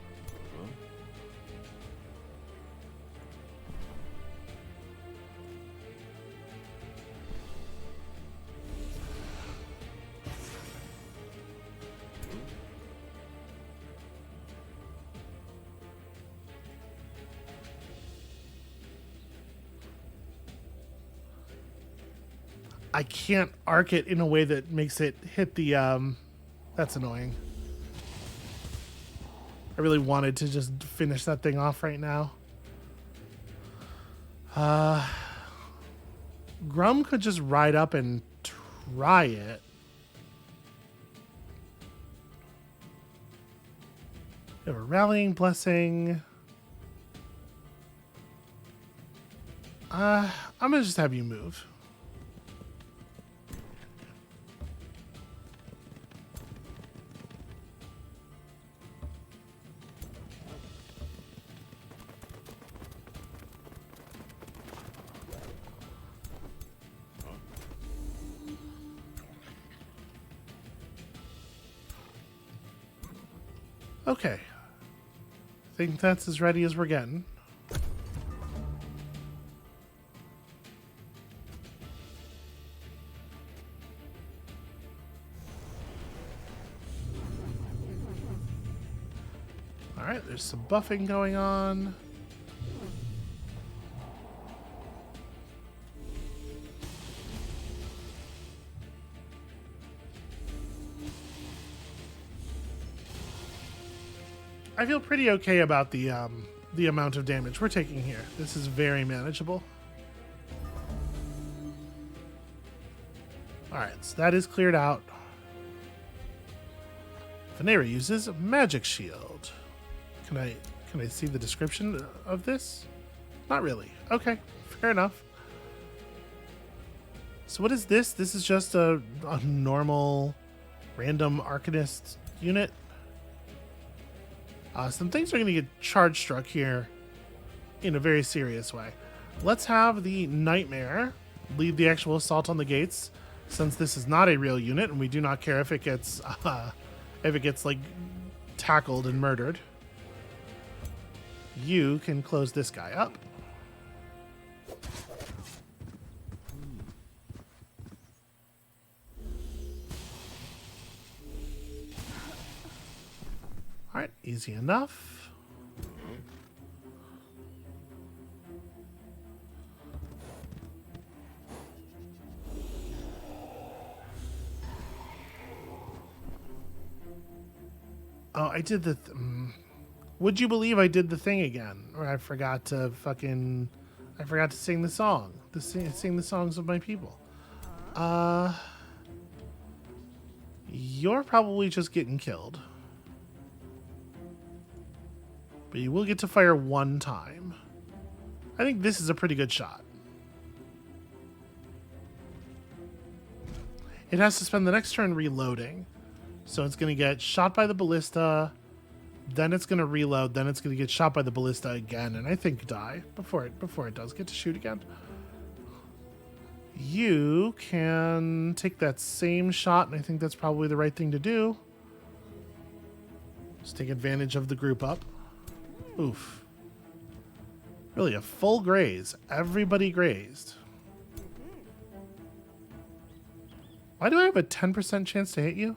I can't arc it in a way that makes it hit the that's annoying. I really wanted to just finish that thing off right now. Grum could just ride up and try it. We have a rallying blessing. I'm gonna just have you move. Okay. I think that's as ready as we're getting. Alright, there's some buffing going on. I feel pretty okay about the amount of damage we're taking here. This is very manageable. Alright, so that is cleared out. Venera uses Magic Shield. Can I see the description of this? Not really. Okay, fair enough. So what is this? This is just a normal random Arcanist unit. Some things are going to get charge struck here in a very serious way. Let's have the Nightmare lead the actual assault on the gates, since this is not a real unit, and we do not care if it gets like tackled and murdered. You can close this guy up. All right, easy enough. Oh, I did the... would you believe I did the thing again? Or I forgot to sing the song. Sing the songs of my people. You're probably just getting killed. But you will get to fire one time. I think this is a pretty good shot. It has to spend the next turn reloading. So it's going to get shot by the ballista, then it's going to reload, then it's going to get shot by the ballista again, and I think die before it does get to shoot again. You can take that same shot, and I think that's probably the right thing to do. Just take advantage of the group up. Oof. Really, a full graze. Everybody grazed. Why do I have a 10% chance to hit you?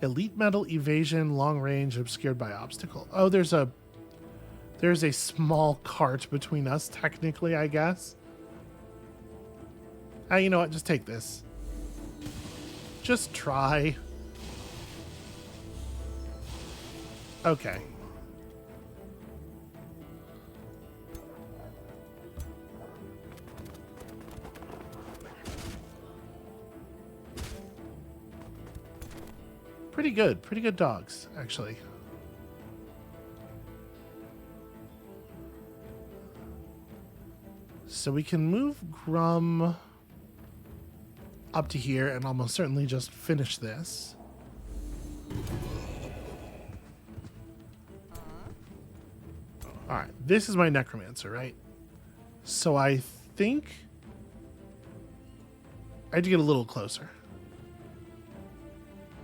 Elite metal evasion, long range, obscured by obstacle. Oh, there's a small cart between us, technically, I guess. You know what? Just take this. Just try. Okay. Pretty good dogs, actually. So we can move Grum up to here and almost certainly just finish this. Alright, this is my Necromancer, right? So I think I had to get a little closer.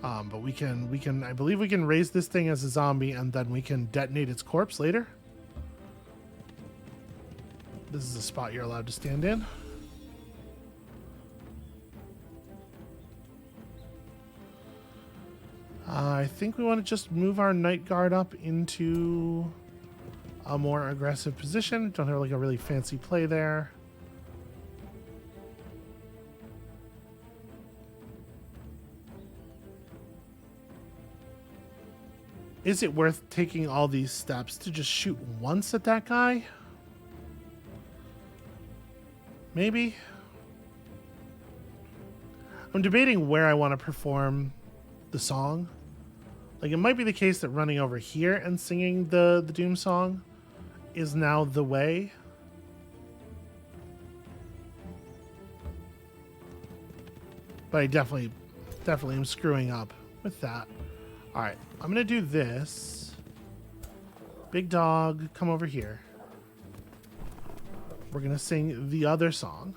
But I believe we can raise this thing as a zombie and then we can detonate its corpse later. This is a spot you're allowed to stand in. I think we want to just move our night guard up into a more aggressive position. Don't have like a really fancy play there. Is it worth taking all these steps to just shoot once at that guy? Maybe. I'm debating where I want to perform the song. Like, it might be the case that running over here and singing the Doom song is now the way. But I definitely am screwing up with that. All right, I'm gonna do this. Big dog, come over here. We're gonna sing the other song.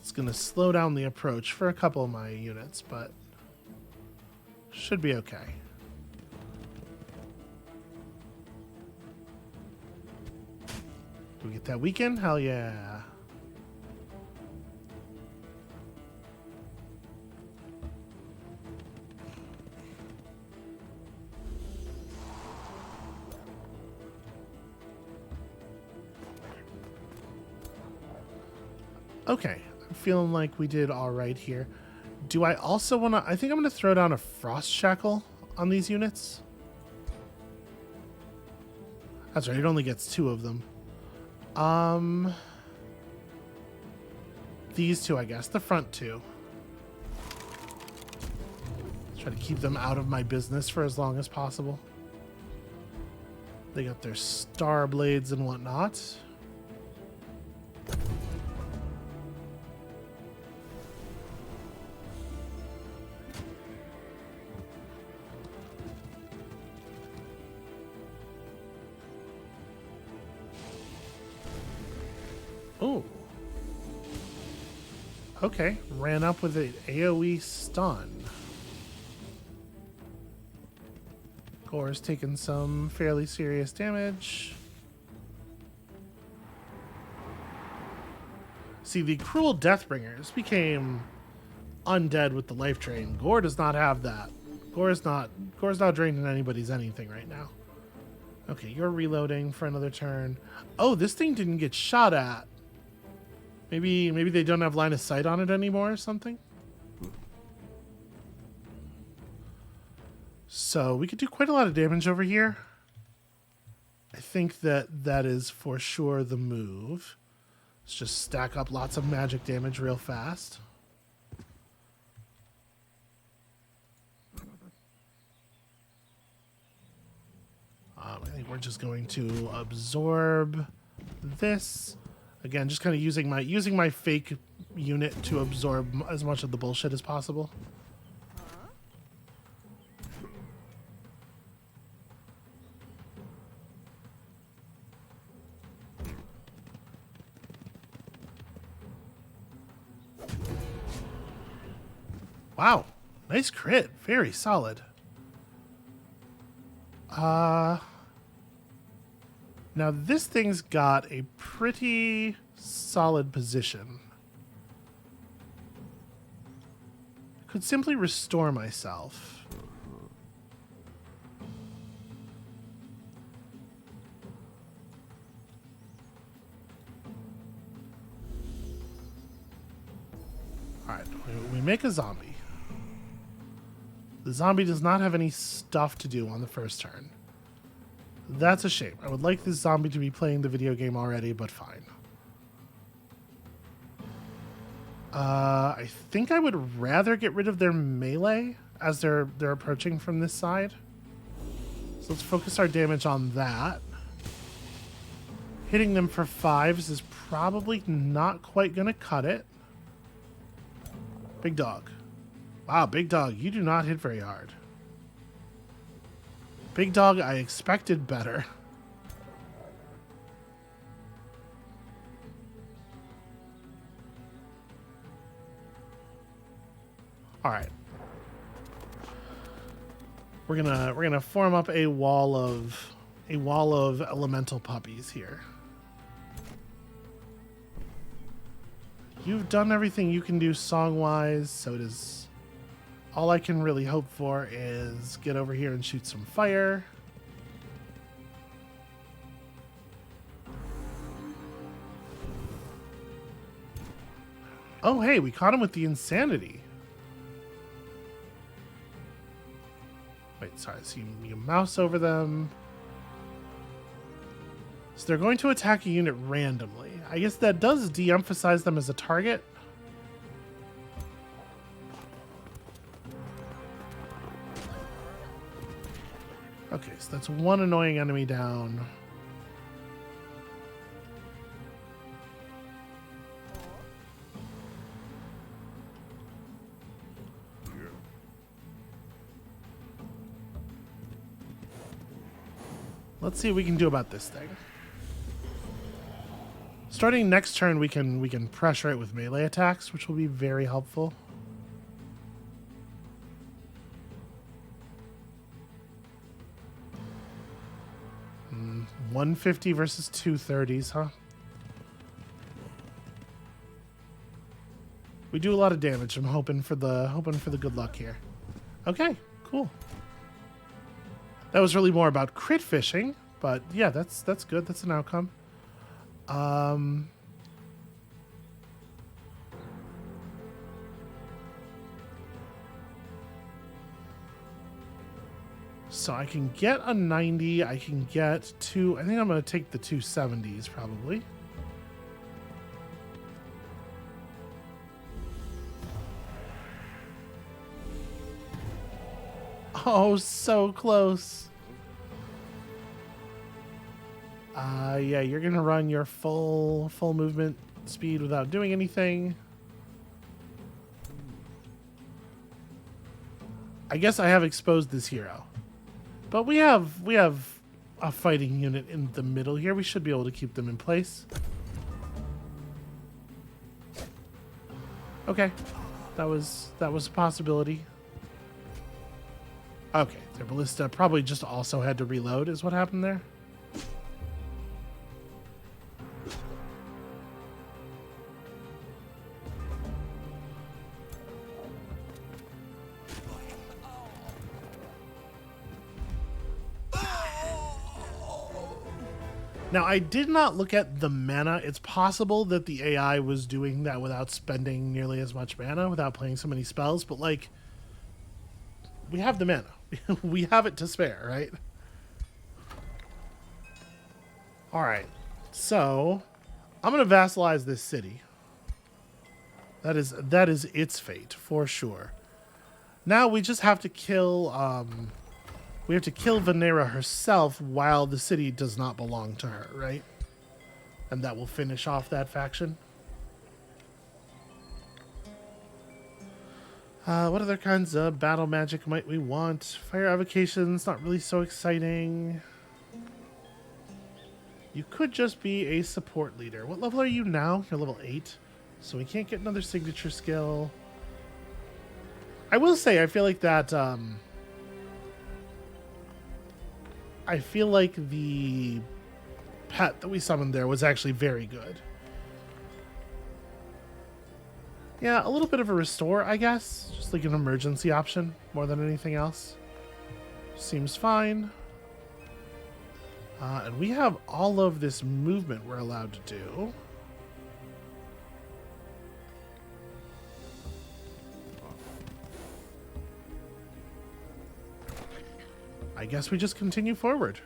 It's gonna slow down the approach for a couple of my units, but should be okay. Do we get that weekend? Hell yeah. Okay, I'm feeling like we did all right here. Do I also want to... I think I'm going to throw down a frost shackle on these units. That's right, it only gets 2 of them. These 2, I guess. The front 2. Try to keep them out of my business for as long as possible. They got their star blades and whatnot. Oh. Okay, ran up with an AoE stun. Gore's taken some fairly serious damage. See, the cruel Deathbringers became undead with the life drain. Gore does not have that. Gore's not draining anybody's anything right now. Okay, you're reloading for another turn. Oh, this thing didn't get shot at. Maybe they don't have line of sight on it anymore or something. So we could do quite a lot of damage over here. I think that is for sure the move. Let's just stack up lots of magic damage real fast. I think we're just going to absorb this. Again, just kind of using my fake unit to absorb as much of the bullshit as possible. Wow, nice crit, very solid. Now this thing's got a pretty solid position. Could simply restore myself. Alright, we make a zombie. The zombie does not have any stuff to do on the first turn. That's a shame. I would like this zombie to be playing the video game already, but fine. I think I would rather get rid of their melee as they're approaching from this side. So let's focus our damage on that. Hitting them for 5s is probably not quite going to cut it. Big dog. Wow, big dog, you do not hit very hard. Big dog, I expected better. All right. We're gonna form up a wall of elemental puppies here. You've done everything you can do song-wise, so it is... All I can really hope for is get over here and shoot some fire. Oh, hey, we caught him with the insanity. Wait, sorry, so you mouse over them. So they're going to attack a unit randomly. I guess that does de-emphasize them as a target. Okay, so that's one annoying enemy down. Let's see what we can do about this thing. Starting next turn, we can pressure it with melee attacks, which will be very helpful. Mm, 150 versus 230s, huh? We do a lot of damage. I'm hoping for the good luck here. Okay, cool. That was really more about crit fishing, but yeah, that's good. That's an outcome. So I can get a 90. I can get two. I think I'm going to take the 270s probably. Oh, so close. Yeah, you're gonna run your full movement speed without doing anything. I guess I have exposed this hero, but we have a fighting unit in the middle here. We should be able to keep them in place. Okay, that was a possibility. Okay, their ballista probably just also had to reload is what happened there. Now, I did not look at the mana. It's possible that the AI was doing that without spending nearly as much mana, without playing so many spells, but, like, we have the mana. We have it to spare, right? Alright, so I'm going to vassalize this city. That is its fate, for sure. Now we just have to kill... we have to kill Venera herself while the city does not belong to her, right? And that will finish off that faction. What other kinds of battle magic might we want? Fire avocations, not really so exciting. You could just be a support leader. What level are you now? You're level 8. So we can't get another signature skill. I will say, I feel like that... I feel like the pet that we summoned there was actually very good. Yeah, a little bit of a restore, I guess. Just like an emergency option more than anything else. Seems fine. And we have all of this movement we're allowed to do. I guess we just continue forward.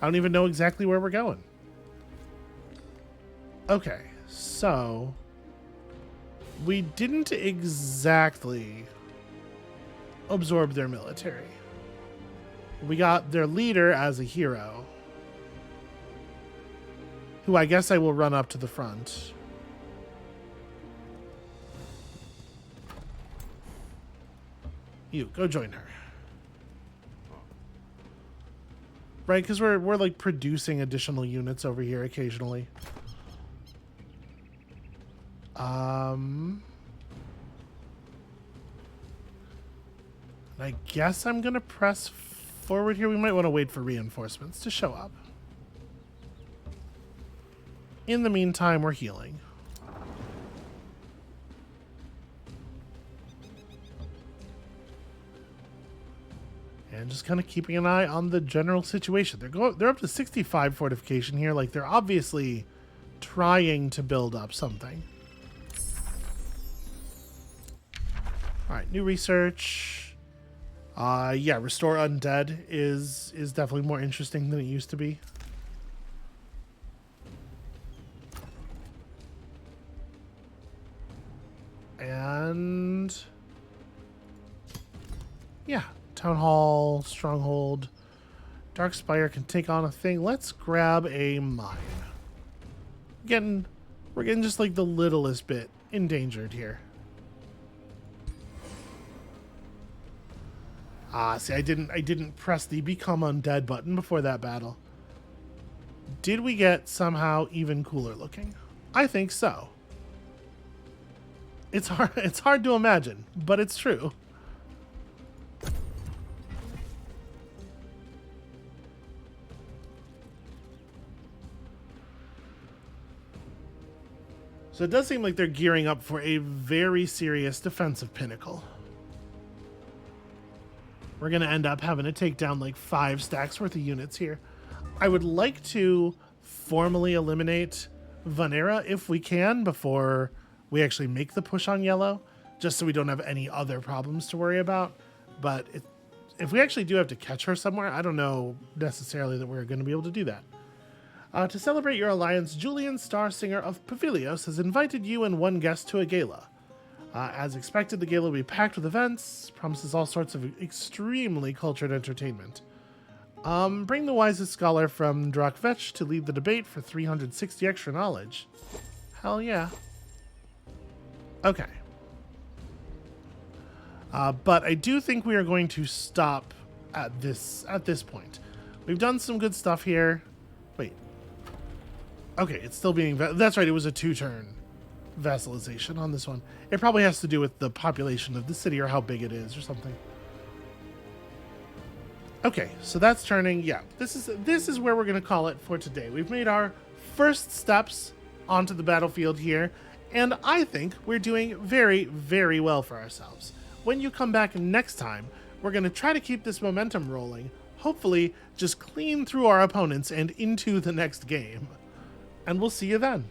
I don't even know exactly where we're going. Okay, so we didn't exactly absorb their military. We got their leader as a hero, who I guess I will run up to the front. You, go join her. Right, because we're like producing additional units over here occasionally. And I guess I'm going to press forward here. We might want to wait for reinforcements to show up. In the meantime, we're healing. And just kind of keeping an eye on the general situation. They're up to 65 fortification here. Like, they're obviously trying to build up something. All right, new research. Yeah, restore undead is definitely more interesting than it used to be. And yeah, Town Hall, Stronghold, Darkspire can take on a thing. Let's grab a mine. We're getting just like the littlest bit endangered here. See, I didn't press the become undead button before that battle. Did we get somehow even cooler looking? I think so. It's hard to imagine, but it's true. So it does seem like they're gearing up for a very serious defensive pinnacle. We're going to end up having to take down like 5 stacks worth of units here. I would like to formally eliminate Vanera if we can before we actually make the push on yellow, just so we don't have any other problems to worry about. But if we actually do have to catch her somewhere, I don't know necessarily that we're going to be able to do that. To celebrate your alliance, Julian, Star Singer of Pavilios, has invited you and one guest to a gala. As expected, the gala will be packed with events, promises all sorts of extremely cultured entertainment. Bring the wisest scholar from Drakvetch to lead the debate for 360 extra knowledge. Hell yeah. Okay. But I do think we are going to stop at this point. We've done some good stuff here. Wait. Okay, it's still being... That's right, it was a 2-turn vassalization on this one. It probably has to do with the population of the city or how big it is or something. Okay, so that's turning. Yeah, this is where we're going to call it for today. We've made our first steps onto the battlefield here, and I think we're doing very, very well for ourselves. When you come back next time, we're going to try to keep this momentum rolling, hopefully just clean through our opponents and into the next game. And we'll see you then.